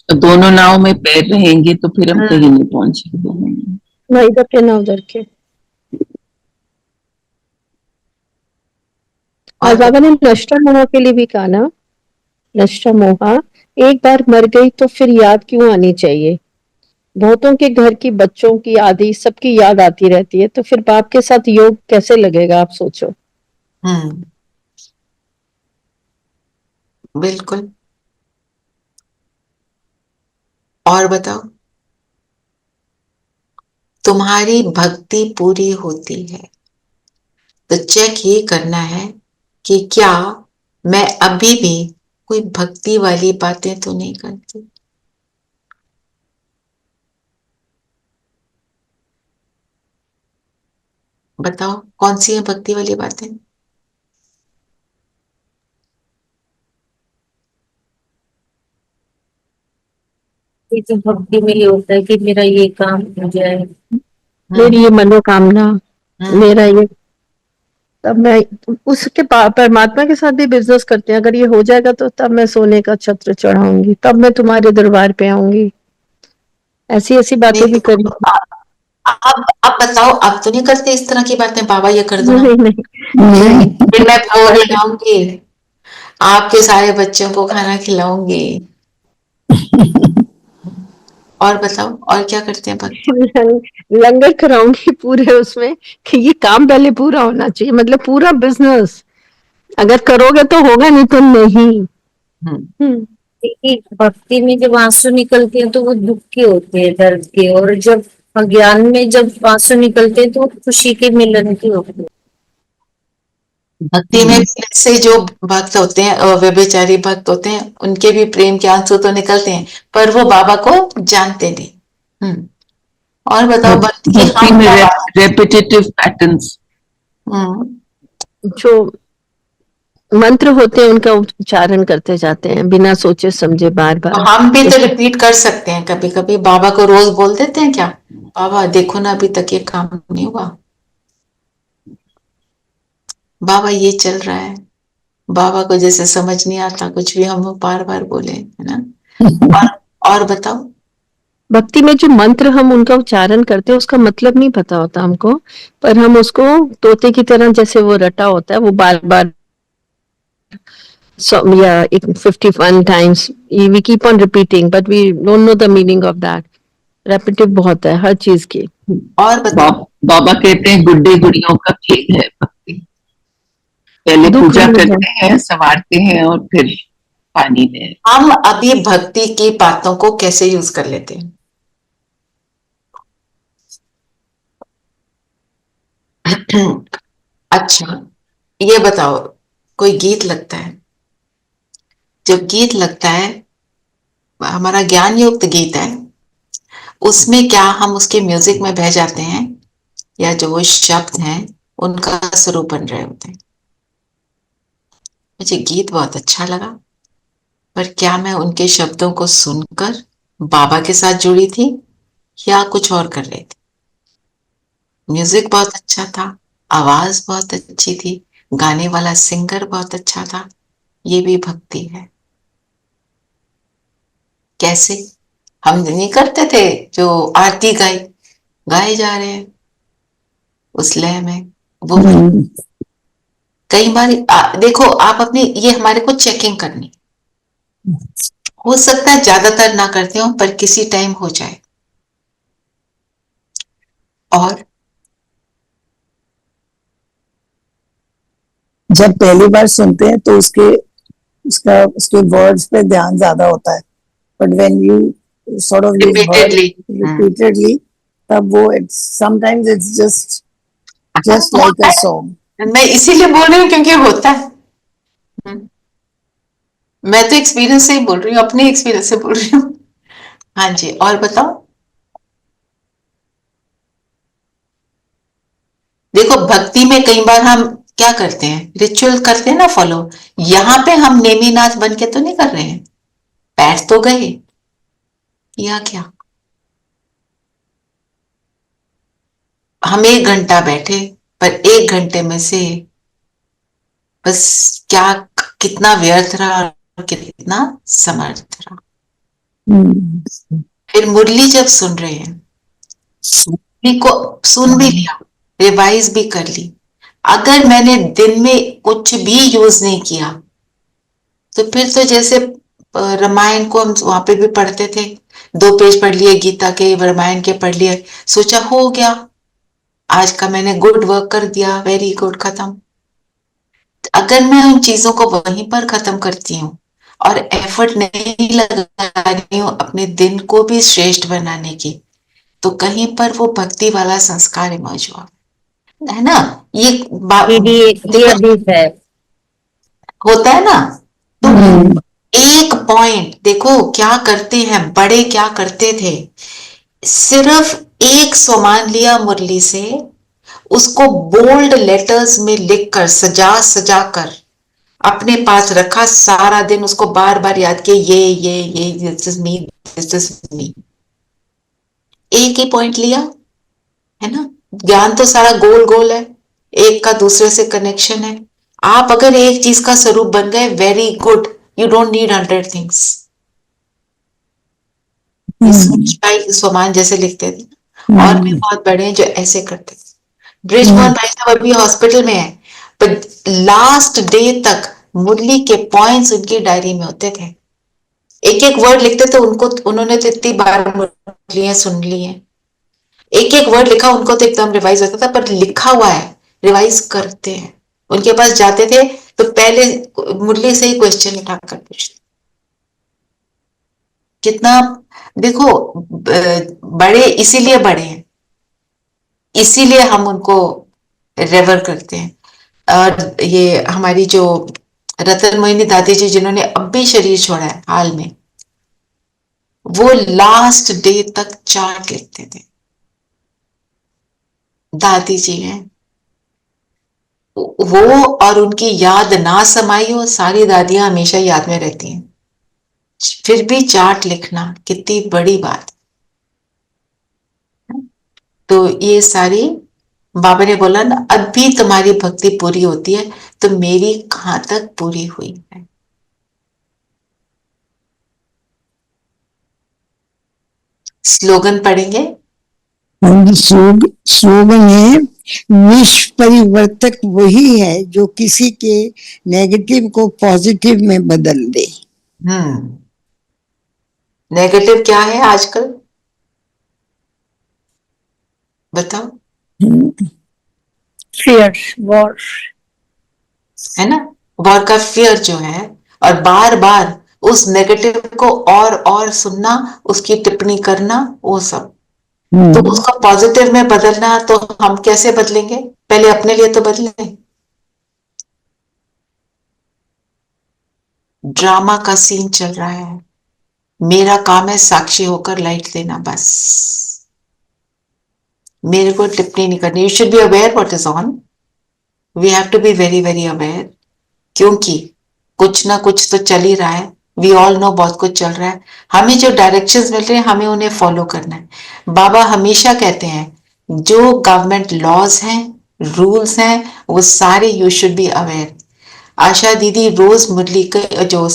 I: तो दोनों नाव में पैर रहेंगे तो फिर हम कहीं नहीं पहुंचेंगे,
G: ना इधर के ना उधर के। और बाबा ने नष्टा मोहा के लिए भी कहा ना, नष्टा मोहा, एक बार मर गई तो फिर याद क्यों आनी चाहिए। बहुतों के घर की बच्चों की आदि सबकी याद आती रहती है, तो फिर बाप के साथ योग कैसे लगेगा, आप सोचो।
B: बिल्कुल। और बताओ, तुम्हारी भक्ति पूरी होती है तो चेक ये करना है कि क्या मैं अभी भी कोई भक्ति वाली बातें तो नहीं करती। बताओ कौन सी है भक्ति वाली बातें।
K: ये तो भक्ति में ये होता है कि मेरा ये काम हो जाए,
G: मेरी ये मनोकामना, मेरा ये, तब मैं उसके परमात्मा के साथ भी बिजनेस करते हैं, अगर ये हो जाएगा तो तब मैं सोने का छत्र चढ़ाऊंगी, तब मैं तुम्हारे दरबार पे आऊंगी, ऐसी ऐसी बातें भी करी।
B: अब बताओ, अब तो नहीं करते इस तरह की बातें, बाबा ये कर दो ना।
G: नहीं
B: फिर मैं भोग लगाऊंगी, आपके सारे बच्चों को खाना खिलाऊंगी। और बताओ, और क्या करते हैं भक्ति।
G: लंगर कराऊंगी पूरे उसमें, कि ये काम पहले पूरा होना चाहिए, मतलब पूरा बिजनेस अगर करोगे तो होगा, नहीं तो नहीं।
K: देखिए भक्ति में जब आंसू निकलते हैं तो वो दुख के होते हैं, दर्द के, और जब ज्ञान में जब आंसू निकलते हैं तो वो खुशी के मिलन के होते हैं।
B: भक्ति में भी ऐसे जो भक्त होते हैं, व्यभिचारी भक्त होते हैं, उनके भी प्रेम के आंसू तो निकलते हैं, पर वो बाबा को जानते नहीं। और बताओ
I: भक्ति में रेपिटेटिव पैटर्न्स,
G: जो मंत्र होते हैं उनका उच्चारण करते जाते हैं बिना सोचे समझे, बार बार।
B: तो हम भी तो रिपीट कर सकते हैं कभी कभी। बाबा को रोज बोल देते हैं क्या, बाबा देखो ना अभी तक ये काम नहीं हुआ, बाबा ये चल रहा है। बाबा को जैसे समझ नहीं आता कुछ भी, हम बार बार बोले, है ना। और बताओ,
G: भक्ति में जो मंत्र हम उनका उच्चारण करते हैं उसका मतलब नहीं पता होता हमको, पर हम उसको तोते की तरह जैसे वो रटा होता है वो बार बार या 51 times we keep on repeating but we don't know the meaning of that. रेपिटिव बहुत है हर चीज की।
B: और बताओ,
I: बाबा कहते हैं गुड्डे गुड़ियों का खेल है भक्ति, पहले पूजा करते हैं, संवारते हैं और फिर पानी में।
B: हम अभी भक्ति की बातों को कैसे यूज कर लेते हैं। अच्छा ये बताओ, कोई गीत लगता है, जब गीत लगता है, हमारा ज्ञान युक्त गीत है, उसमें क्या हम उसके म्यूजिक में बह जाते हैं, या जो वो शब्द हैं उनका स्वरूप बन रहे होते हैं। मुझे गीत बहुत अच्छा लगा, पर क्या मैं उनके शब्दों को सुनकर बाबा के साथ जुड़ी थी या कुछ और कर रही थी। म्यूजिक बहुत अच्छा था, आवाज बहुत अच्छी थी, गाने वाला सिंगर बहुत अच्छा था, ये भी भक्ति है। कैसे, हम नहीं करते थे जो आरती गाए जा रहे हैं उस लय में, वो कई बार देखो आप अपनी, ये हमारे को चेकिंग करनी, हो सकता है ज्यादातर ना करते हो पर किसी टाइम हो जाए। और
C: जब पहली बार सुनते हैं तो उसके वर्ड्स पे ध्यान ज्यादा होता है, but when you sort of repeatedly, तब वो sometimes it's just like a song.
B: मैं इसीलिए बोल रही हूँ क्योंकि होता है। मैं तो एक्सपीरियंस से ही बोल रही हूँ, अपने एक्सपीरियंस से बोल रही हूँ। हाँ जी, और बताओ। देखो भक्ति में कई बार हम क्या करते हैं, रिचुअल करते हैं ना फॉलो, यहाँ पे हम नेमीनाथ बन के तो नहीं कर रहे हैं, बैठ तो गए या क्या, हम 1 घंटा बैठे, पर 1 घंटे में से बस क्या कितना व्यर्थ रहा और कितना समर्थ रहा। फिर मुरली जब सुन रहे हैं, मुरली को सुन भी लिया, रिवाइज भी कर ली, अगर मैंने दिन में कुछ भी यूज नहीं किया तो फिर तो जैसे रामायण को हम वहां पे भी पढ़ते थे, 2 पेज पढ़ लिए गीता के, रामायण के पढ़ लिए, सोचा हो गया, आज का मैंने गुड वर्क कर दिया, वेरी गुड, खत्म। अगर मैं उन चीजों को वहीं पर खत्म करती हूँ, और एफर्ट नहीं लगा रही हूँ अपने दिन को भी श्रेष्ठ बनाने की, तो कहीं पर वो भक्ति वाला संस्कार इमर्ज हुआ, है ना? ये
K: ये भी है।
B: होता है ना? तो एक पॉइंट देखो क्या करते हैं बड़े, क्या करते थे, सिर्फ एक सोमान लिया मुरली से, उसको बोल्ड लेटर्स में लिखकर सजा सजा कर अपने पास रखा, सारा दिन उसको बार बार याद किया, ये this is me, this is me. एक ही पॉइंट लिया, है ना? ज्ञान तो सारा गोल गोल है, एक का दूसरे से कनेक्शन है। आप अगर एक चीज का स्वरूप बन गए, very good, you don't need 100 things. सोमान जैसे लिखते थे, और भी बहुत बड़े हैं जो ऐसे करते थे। ब्रिजमोहन भाई साहब अभी हॉस्पिटल में है, पर लास्ट डे तक मुरली के पॉइंट्स उनकी डायरी में होते थे। एक एक वर्ड लिखते थे, उनको उन्होंने तो इतनी बार मुरलियां सुन ली हैं, एक एक वर्ड लिखा उनको तो एकदम रिवाइज होता था, पर लिखा हुआ है, रिवाइज करते हैं। उनके पास जाते थे तो पहले मुरली से ही क्वेश्चन उठाकर पूछते। कितना देखो, बड़े इसीलिए बड़े हैं, इसीलिए हम उनको रेवर करते हैं। और ये हमारी जो रतन मोहिनी दादी जी, जिन्होंने अब भी शरीर छोड़ा है हाल में, वो लास्ट डे तक चार्ट लिखते थे। दादी जी हैं वो, और उनकी याद ना समाई हो, सारी दादियां हमेशा याद में रहती हैं, फिर भी चार्ट लिखना कितनी बड़ी बात। तो ये सारी, बाबा ने बोला ना, अभी तुम्हारी भक्ति पूरी होती है, तो मेरी कहां तक पूरी हुई है। स्लोगन पढ़ेंगे।
C: स्लोगन है, विश्व परिवर्तक वही है जो किसी के नेगेटिव को पॉजिटिव में बदल दे।
B: नेगेटिव क्या है आजकल, बताओ?
D: फियर, वॉर,
B: है ना? वॉर का फियर जो है, और बार बार उस नेगेटिव को और सुनना, उसकी टिप्पणी करना, वो सब। तो उसको पॉजिटिव में बदलना, तो हम कैसे बदलेंगे? पहले अपने लिए तो बदलें। ड्रामा का सीन चल रहा है, मेरा काम है साक्षी होकर लाइट देना, बस। मेरे को टिप्पणी नहीं करनी। You should be aware what is on, we have to be very very aware, क्योंकि कुछ ना कुछ तो चल ही रहा है। वी ऑल नो बहुत कुछ चल रहा है, हमें जो डायरेक्शंस मिल रहे हैं हमें उन्हें फॉलो करना है। बाबा हमेशा कहते हैं जो गवर्नमेंट लॉज हैं, रूल्स हैं, वो सारे यू शुड बी अवेयर। आशा दीदी रोज मुरली का जो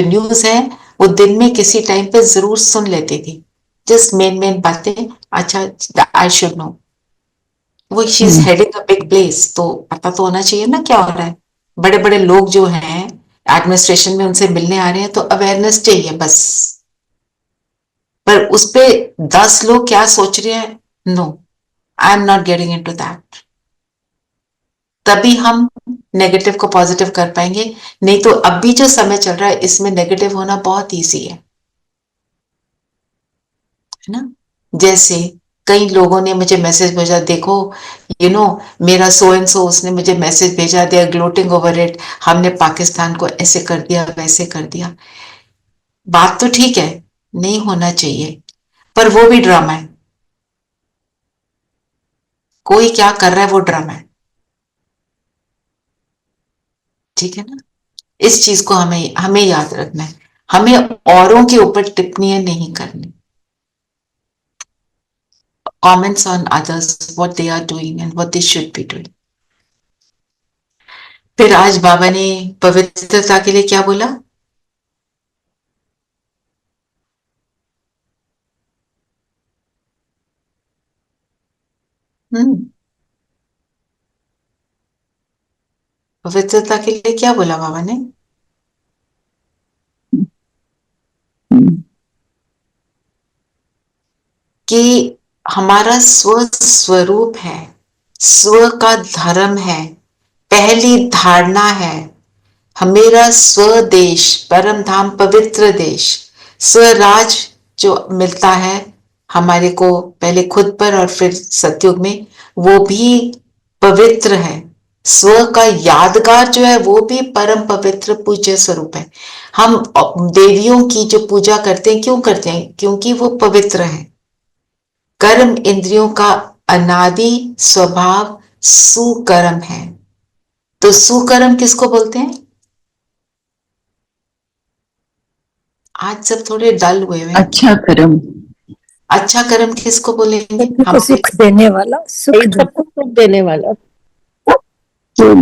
B: न्यूज है, वो दिन में किसी टाइम पे जरूर सुन लेती थी, जस्ट मेन बातें। अच्छा, आई शुड नो, वो she is heading a big place, तो पता तो होना चाहिए ना क्या हो रहा है। बड़े बड़े लोग जो हैं एडमिनिस्ट्रेशन में, उनसे मिलने आ रहे हैं, तो अवेयरनेस चाहिए बस। पर उस पे 10 लोग क्या सोच रहे हैं, no, I am not getting into that. तभी हम नेगेटिव को पॉजिटिव कर पाएंगे, नहीं तो अभी जो समय चल रहा है इसमें नेगेटिव होना बहुत ईजी है ना? जैसे कई लोगों ने मुझे मैसेज भेजा, देखो मेरा सो एंड सो, उसने मुझे मैसेज भेजा, they are gloating over it, हमने पाकिस्तान को ऐसे कर दिया, वैसे कर दिया। बात तो ठीक है, नहीं होना चाहिए, पर वो भी ड्रामा है। कोई क्या कर रहा है वो ड्रामा है, ठीक है ना? इस चीज को हमें याद रखना है, हमें औरों के ऊपर टिप्पणियां नहीं करनी। Comments on others, what they are doing and what they should be doing. फिर आज बाबा ने पवित्रता के लिए क्या बोला? पवित्रता के लिए क्या बोला बाबा ने? कि हमारा स्वरूप है, स्व का धर्म है, पहली धारणा है, मेरा स्वदेश, परम धाम, पवित्र देश, स्वराज जो मिलता है हमारे को पहले खुद पर और फिर सतयुग में, वो भी पवित्र है। स्व का यादगार जो है वो भी परम पवित्र पूज्य स्वरूप है। हम देवियों की जो पूजा करते हैं, क्यों करते हैं? क्योंकि वो पवित्र है। कर्म इंद्रियों का अनादि स्वभाव सुकर्म है। तो सुकर्म किसको बोलते हैं? आज सब थोड़े डल हुए हैं।
I: अच्छा कर्म।
B: अच्छा कर्म किसको बोलेंगे?
D: सभी को
B: हम
D: सुख देने वाला, सुख देने
G: सबको सुख देने वाला,
C: जो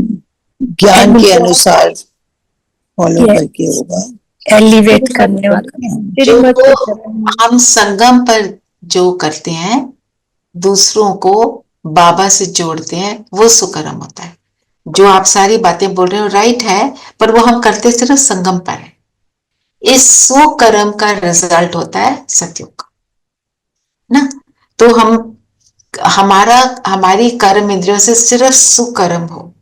C: ज्ञान के अनुसार फॉलो
D: Yes.
C: करके होगा।
D: एलिवेट करने वाला।
B: जो
G: श्रीमत के चरण में।
B: हम संगम पर जो करते हैं, दूसरों को बाबा से जोड़ते हैं, वो सुकर्म होता है। जो आप सारी बातें बोल रहे हो राइट है, पर वो हम करते सिर्फ संगम पर है। इस सुकर्म का रिजल्ट होता है सतयुग ना। तो हमारी कर्म इंद्रियों से सिर्फ सुकर्म हो,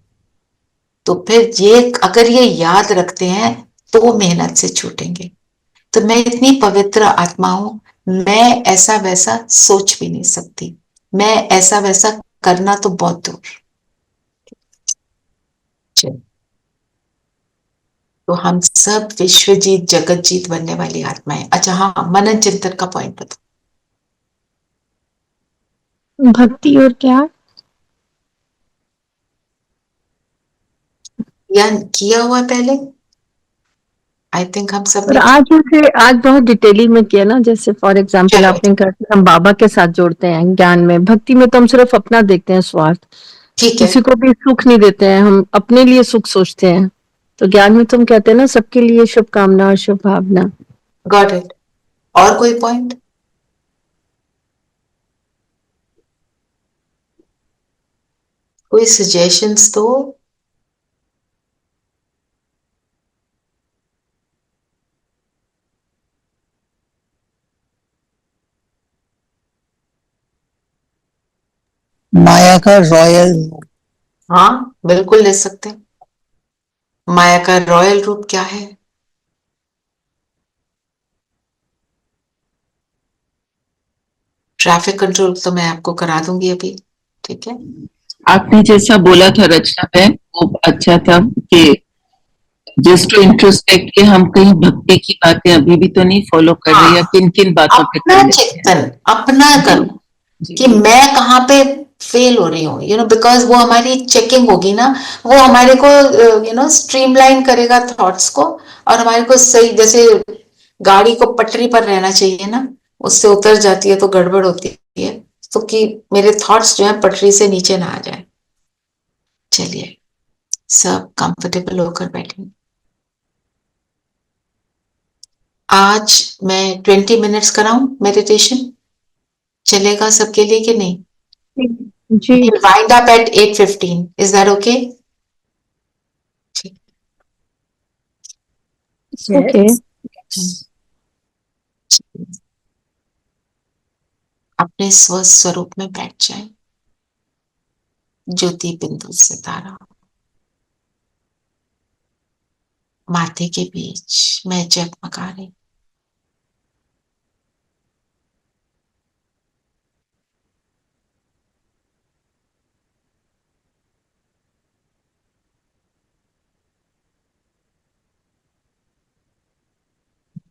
B: तो फिर ये अगर ये याद रखते हैं तो वो मेहनत से छूटेंगे। तो मैं इतनी पवित्र आत्मा हूं, मैं ऐसा वैसा सोच भी नहीं सकती, मैं ऐसा वैसा करना तो बहुत दूर। तो हम सब विश्व जीत जगत जीत बनने वाली आत्माएं। अच्छा हाँ, मनन चिंतन का पॉइंट बताओ।
G: भक्ति और क्या?
B: या किया हुआ पहले? आई थिंक हम सब
G: और
B: ने।
G: आज बहुत डिटेलिंग में किया ना, जैसे फॉर एग्जांपल
B: चलो,
G: आपने कहा कि हम बाबा के साथ जोड़ते हैं ज्ञान में। भक्ति में तो हम सिर्फ अपना देखते हैं, स्वार्थ,
B: ठीक है।
G: किसी को भी सुख नहीं देते हैं, हम अपने लिए सुख सोचते हैं। तो ज्ञान में तुम कहते हैं ना, सबके लिए शुभकामना और शुभ भावना।
B: Got it. और कोई पॉइंट? कोई सजेशंस तो?
C: माया का रॉयल रूप।
B: हाँ, बिल्कुल ले सकते हैं। माया का रॉयल रूप क्या है? ट्रैफिक कंट्रोल तो मैं आपको करा दूंगी अभी, ठीक है।
I: आपने जैसा बोला था रचना बहन, वो अच्छा था कि जस्ट टू इंट्रोस्पेक्ट कि हम कहीं भक्ति की बातें अभी भी तो नहीं फॉलो कर रहे, या किन किन बातों पे
B: अपना
I: कर रहे
B: चिंतन, अपना कर्म, कि मैं कहाँ पे फेल हो रही हूँ, बिकॉज वो हमारी चेकिंग होगी ना, वो हमारे को स्ट्रीमलाइन करेगा थॉट्स को, और हमारे को सही, जैसे गाड़ी को पटरी पर रहना चाहिए ना, उससे उतर जाती है तो गड़बड़ होती है। तो कि मेरे थॉट्स जो है पटरी से नीचे ना आ जाए। चलिए, सब कंफर्टेबल होकर बैठे। आज मैं 20 मिनट्स कराऊं मेडिटेशन, चलेगा सबके लिए कि नहीं?
G: जी,
B: We'll wind up at 8:15. Is that okay?
G: Okay.
B: अपने स्वस्वरूप में बैठ जाए, ज्योति बिंदु सितारा माथे के बीच मैं जगमगा रही।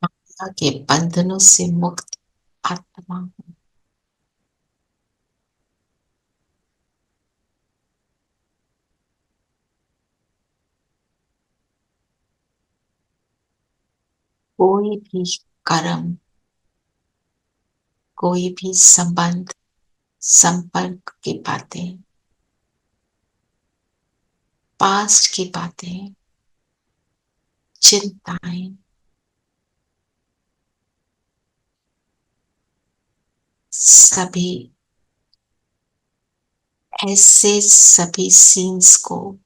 B: माया के बंधनों से मुक्त आत्मा हूं। कोई भी कर्म, कोई भी संबंध, संपर्क की बातें, पास्ट की बातें, चिंताएं, सभी ऐसे सभी सीन्स को,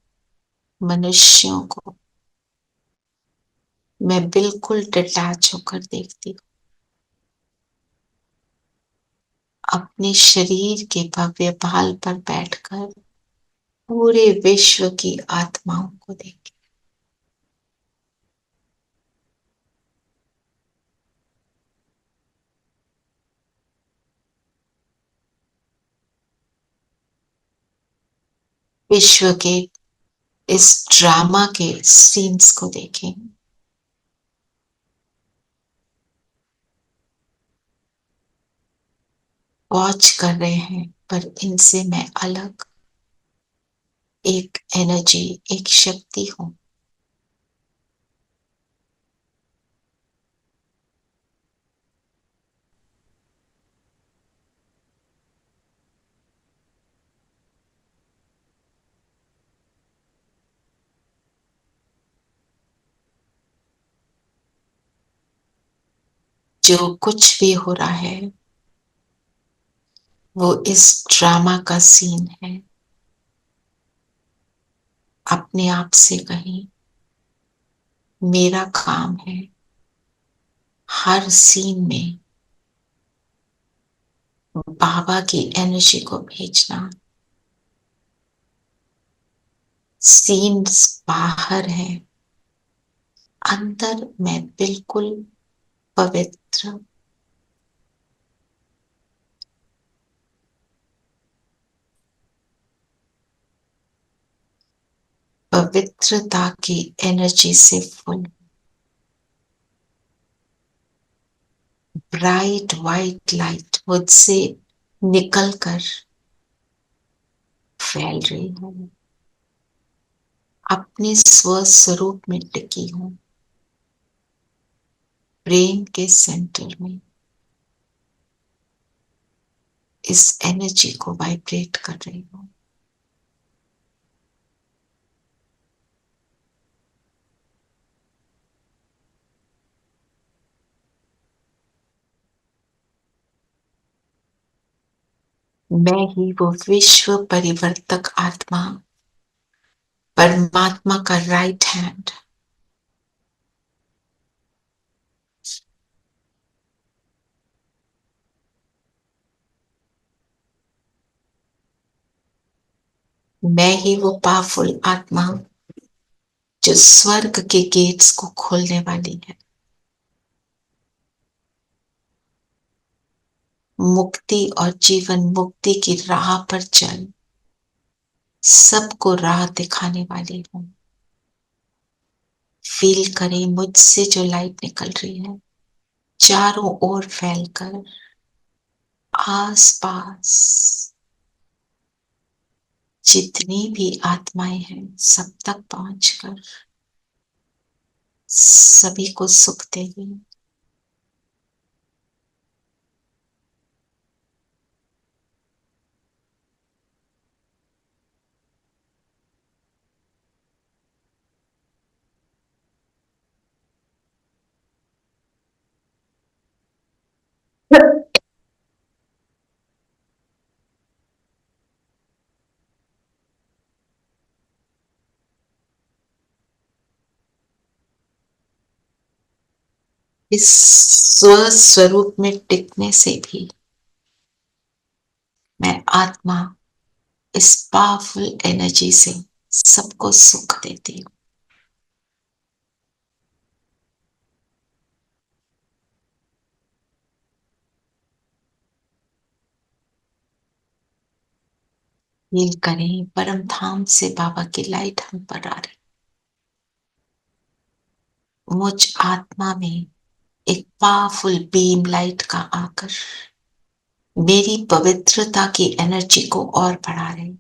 B: मनुष्यों को मैं बिल्कुल डिटैच होकर देखती हूँ। अपने शरीर के भव्य भाल पर बैठकर पूरे विश्व की आत्माओं को देख। विश्व के इस ड्रामा के सीन्स को देखें। वॉच कर रहे हैं, पर इनसे मैं अलग एक एनर्जी, एक शक्ति हूं। जो कुछ भी हो रहा है वो इस ड्रामा का सीन है। अपने आप से कहें, मेरा काम है हर सीन में बाबा की एनर्जी को भेजना। सीन्स बाहर है, अंदर मैं बिल्कुल पवित्र। पवित्रता की एनर्जी से फुल। ब्राइट वाइट लाइट मुझसे निकलकर फैल रही हूं। अपने स्वस्वरूप में टिकी हूं, ब्रेन के सेंटर में। इस एनर्जी को वाइब्रेट कर रही हूं। मैं ही वो विश्व परिवर्तक आत्मा, परमात्मा का राइट हैंड। मैं ही वो पावरफुल आत्मा जो स्वर्ग के गेट्स को खोलने वाली है। मुक्ति और जीवन मुक्ति की राह पर चल सबको राह दिखाने वाली हूं। फील करें मुझसे जो लाइट निकल रही है, चारों ओर फैलकर आस पास जितनी भी आत्माएं हैं सब तक पहुंचकर सभी को सुख देगी। इस स्वस्वरूप में टिकने से भी मैं आत्मा इस पावरफुल एनर्जी से सबको सुख देती हूँ। फील करें परम धाम से बाबा की लाइट हम पर आ रही। मुझ आत्मा में एक पावरफुल बीम लाइट का आकर मेरी पवित्रता की एनर्जी को और बढ़ा रही।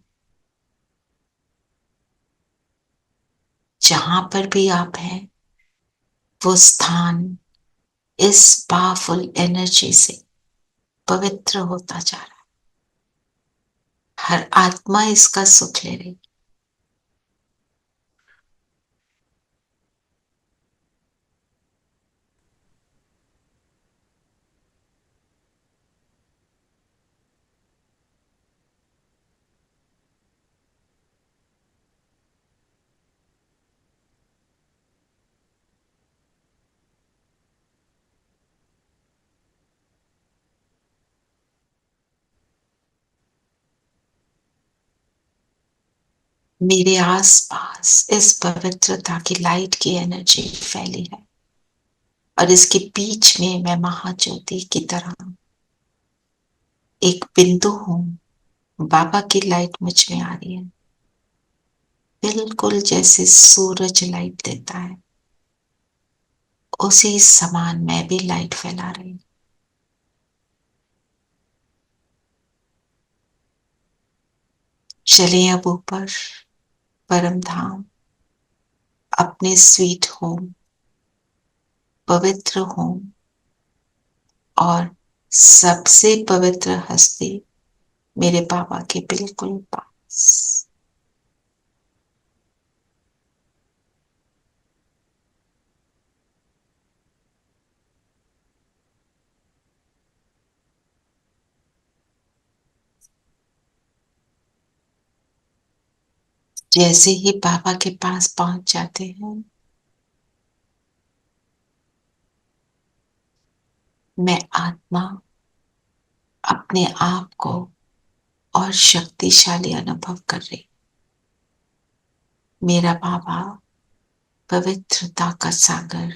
B: जहां पर भी आप हैं वो स्थान इस पावरफुल एनर्जी से पवित्र होता जा रहा है। हर आत्मा इसका सुख ले रही। मेरे आसपास इस पवित्रता की लाइट की एनर्जी फैली है और इसके बीच में मैं महाज्योति की तरह एक बिंदु हूं। बाबा की लाइट मुझ में आ रही है। बिल्कुल जैसे सूरज लाइट देता है, उसी समान मैं भी लाइट फैला रही हूं। चलिए अब ऊपर परम धाम, अपने स्वीट होम, पवित्र होम और सबसे पवित्र हस्ती मेरे बाबा के बिल्कुल पास। जैसे ही बाबा के पास पहुंच जाते हैं, मैं आत्मा अपने आप को और शक्तिशाली अनुभव कर रही। मेरा बाबा पवित्रता का सागर,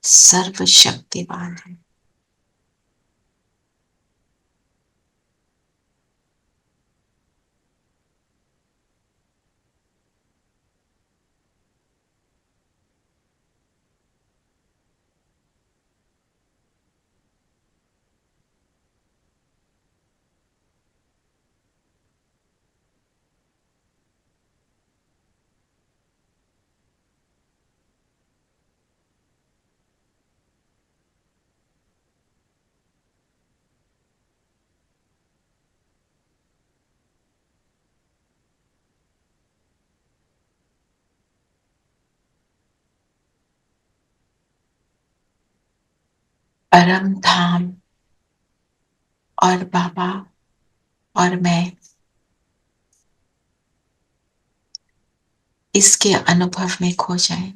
B: सर्वशक्तिवान है। परम धाम और बाबा और मैं इसके अनुभव में खो जाएं।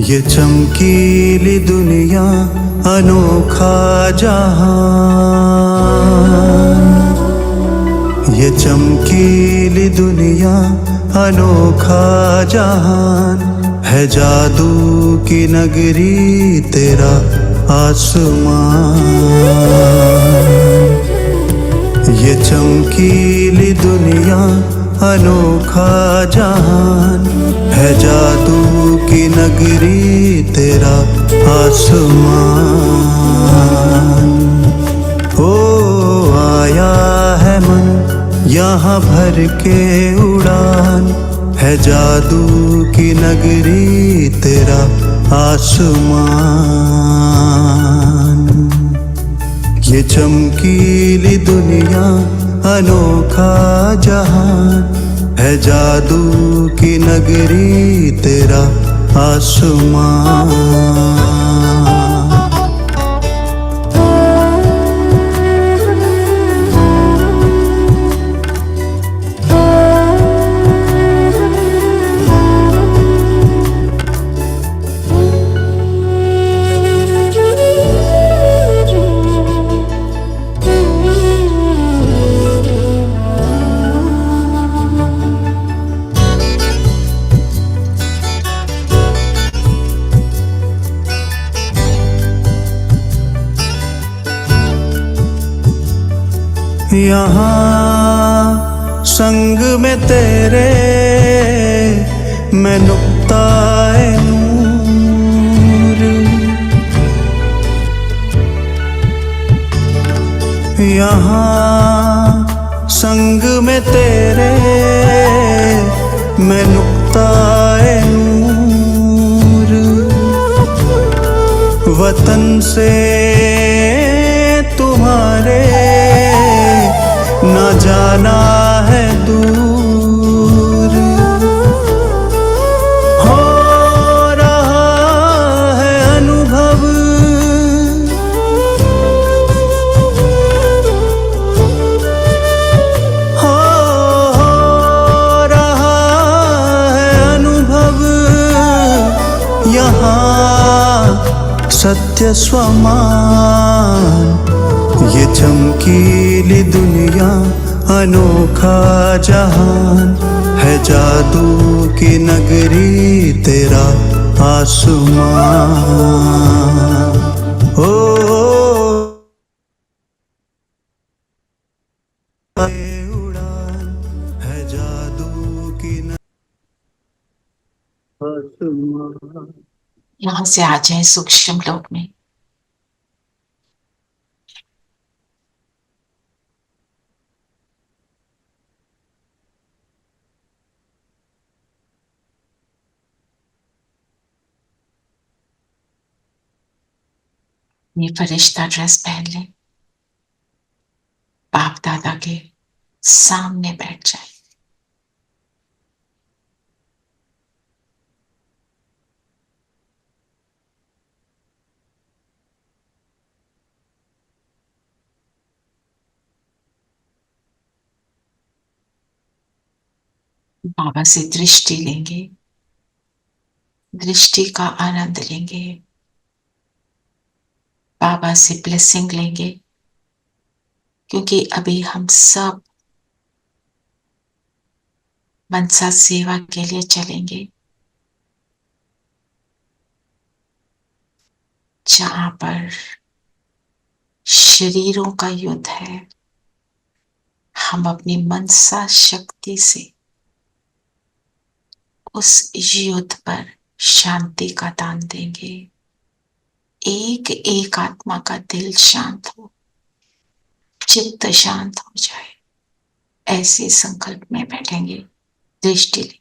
J: ये चमकीली दुनिया अनोखा जहान, ये चमकीली दुनिया अनोखा जहान है, जादू की नगरी तेरा आसमान। ये चमकीली दुनिया अनोखा जहान है, जादू की नगरी तेरा आसमान। ओ आया है मन यहाँ भर के उड़ान, है जादू की नगरी तेरा आसमान। ये चमकीली दुनिया अनोखा जहान है, जादू की नगरी तेरा आसमान। यहाँ संग में तेरे मैं नुक्ताए नूर। यहाँ संग में तेरे मैं नुक्ताए नूर। वतन से तुम्हारे न जाना है दूर। हो रहा है अनुभव हो रहा है अनुभव यहाँ सत्य समान। ये चमकीली दुनिया अनोखा जहान है, जादू की नगरी तेरा आसमान। ओ उड़ान है जादू की आसमान।
B: यहाँ से आ जाए सूक्ष्म लोक में। ये फरिश्ता ड्रेस पहन ले, बाप दादा के सामने बैठ जाए। बाबा से दृष्टि लेंगे, दृष्टि का आनंद लेंगे, बाबा से ब्लेसिंग लेंगे, क्योंकि अभी हम सब मनसा सेवा के लिए चलेंगे, जहां पर शरीरों का युद्ध है। हम अपनी मनसा शक्ति से उस युद्ध पर शांति का दान देंगे। एक एक आत्मा का दिल शांत हो, चित्त शांत हो जाए, ऐसे संकल्प में बैठेंगे। दृष्टि ले।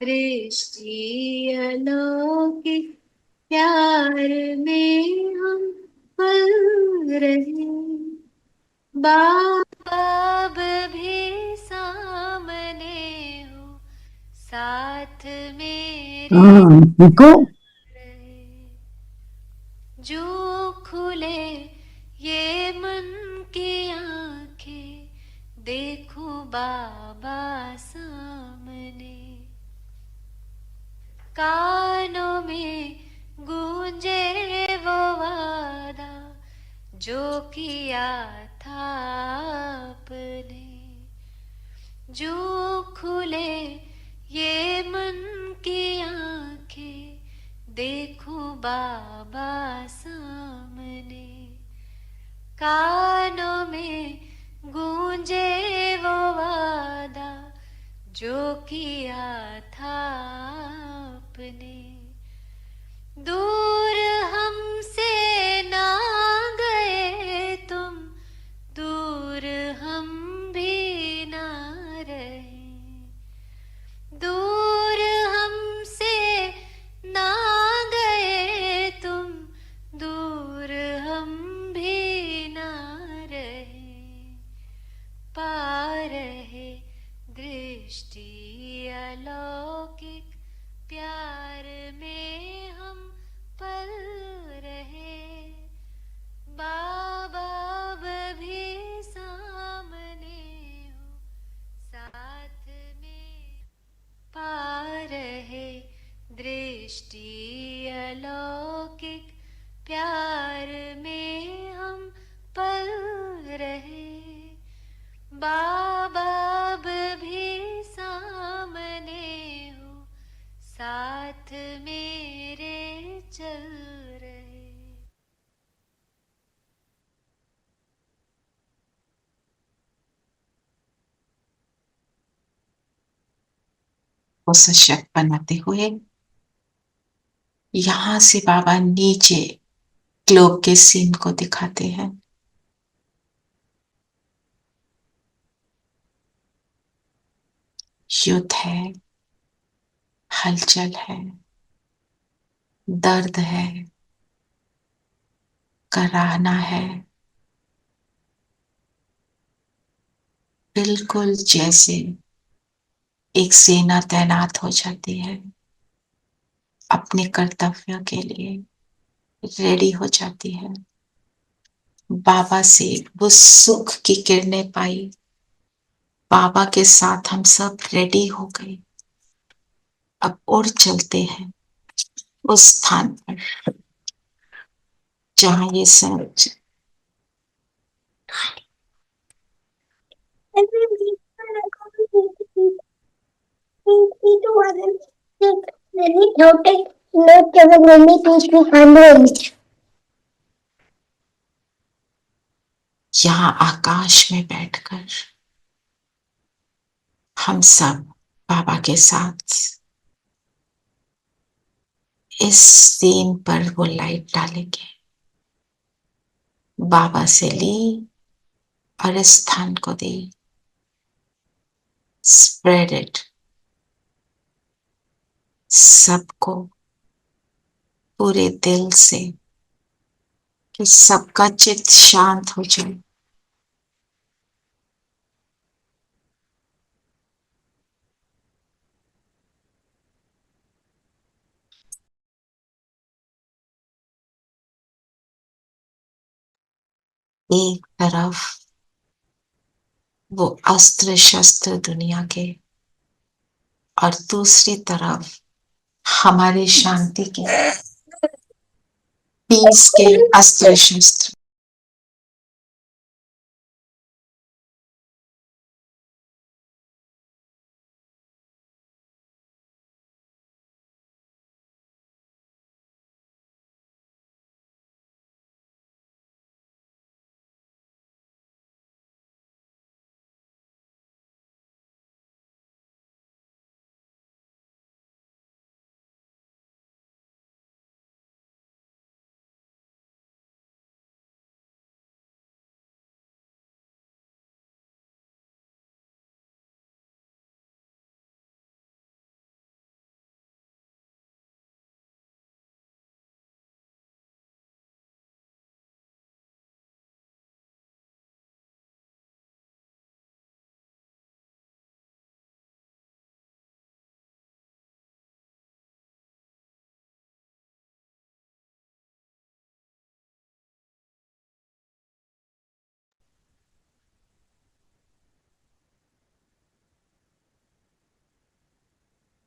A: दृष्टि अलौकिक प्यार में हम पल रहे। बाब भी सामने हो, साथ मेरे जो खुले ये मन की आंखें, देखो बाबा सामने। कानों में गूंजे वो वादा जो किया था आपने। जो खुले ये मन की आंखें, देखो बाबा सामने। कानों में गूंजे वो वादा जो किया था आपने। दूर हमसे ना गए तुम, दूर हम भी ना रहे। दूर हमसे ना गए तुम, दूर हम भी ना रहे। पा रहे दृष्टि अलौकिक प्यार में हम पल रहे। बाबा भी सामने हो, साथ में पा रहे दृष्टि अलौकिक प्यार में हम पल रहे। बाबा अब भी सामने हो, साथ मेरे चल रहे।
B: को सशक्त बनाते हुए यहां से बाबा नीचे ग्लोब के सीन को दिखाते हैं। युद्ध है, हलचल है, दर्द है, कराहना है, बिल्कुल जैसे एक सेना तैनात हो जाती है, अपने कर्तव्य के लिए रेडी हो जाती है। बाबा से वो सुख की किरणें पाई, बाबा के साथ हम सब रेडी हो गए। अब और चलते हैं उस स्थान पर जहां ये सब यहाँ आकाश में बैठकर हम सब बाबा के साथ इस सीन पर वो लाइट डालेंगे। बाबा से ली और इस स्थान को दी। स्प्रेड इट, सबको पूरे दिल से, कि सबका चित्त शांत हो जाए। एक तरफ वो अस्त्र शस्त्र दुनिया के और दूसरी तरफ हमारी शांति के, पीस के अस्त्र शस्त्र।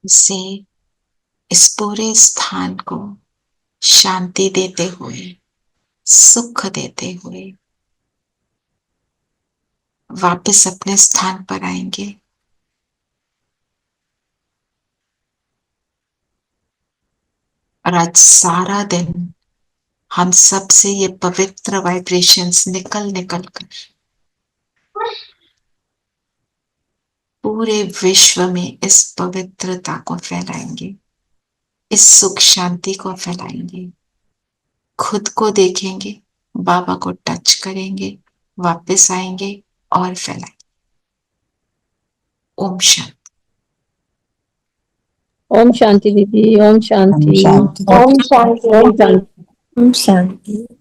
B: से इस पूरे स्थान को शांति देते हुए, सुख देते हुए वापस अपने स्थान पर आएंगे। और आज सारा दिन हम सब से ये पवित्र वाइब्रेशंस निकल निकल कर पूरे विश्व में इस पवित्रता को फैलाएंगे, इस सुख शांति को फैलाएंगे। खुद को देखेंगे, बाबा को टच करेंगे, वापस आएंगे और फैलाएंगे। ओम शांति।
G: ओम शांति दीदी, ओम शांति,
C: शांति।
G: ओम शांति, ओम शांति।
D: ओम शांति।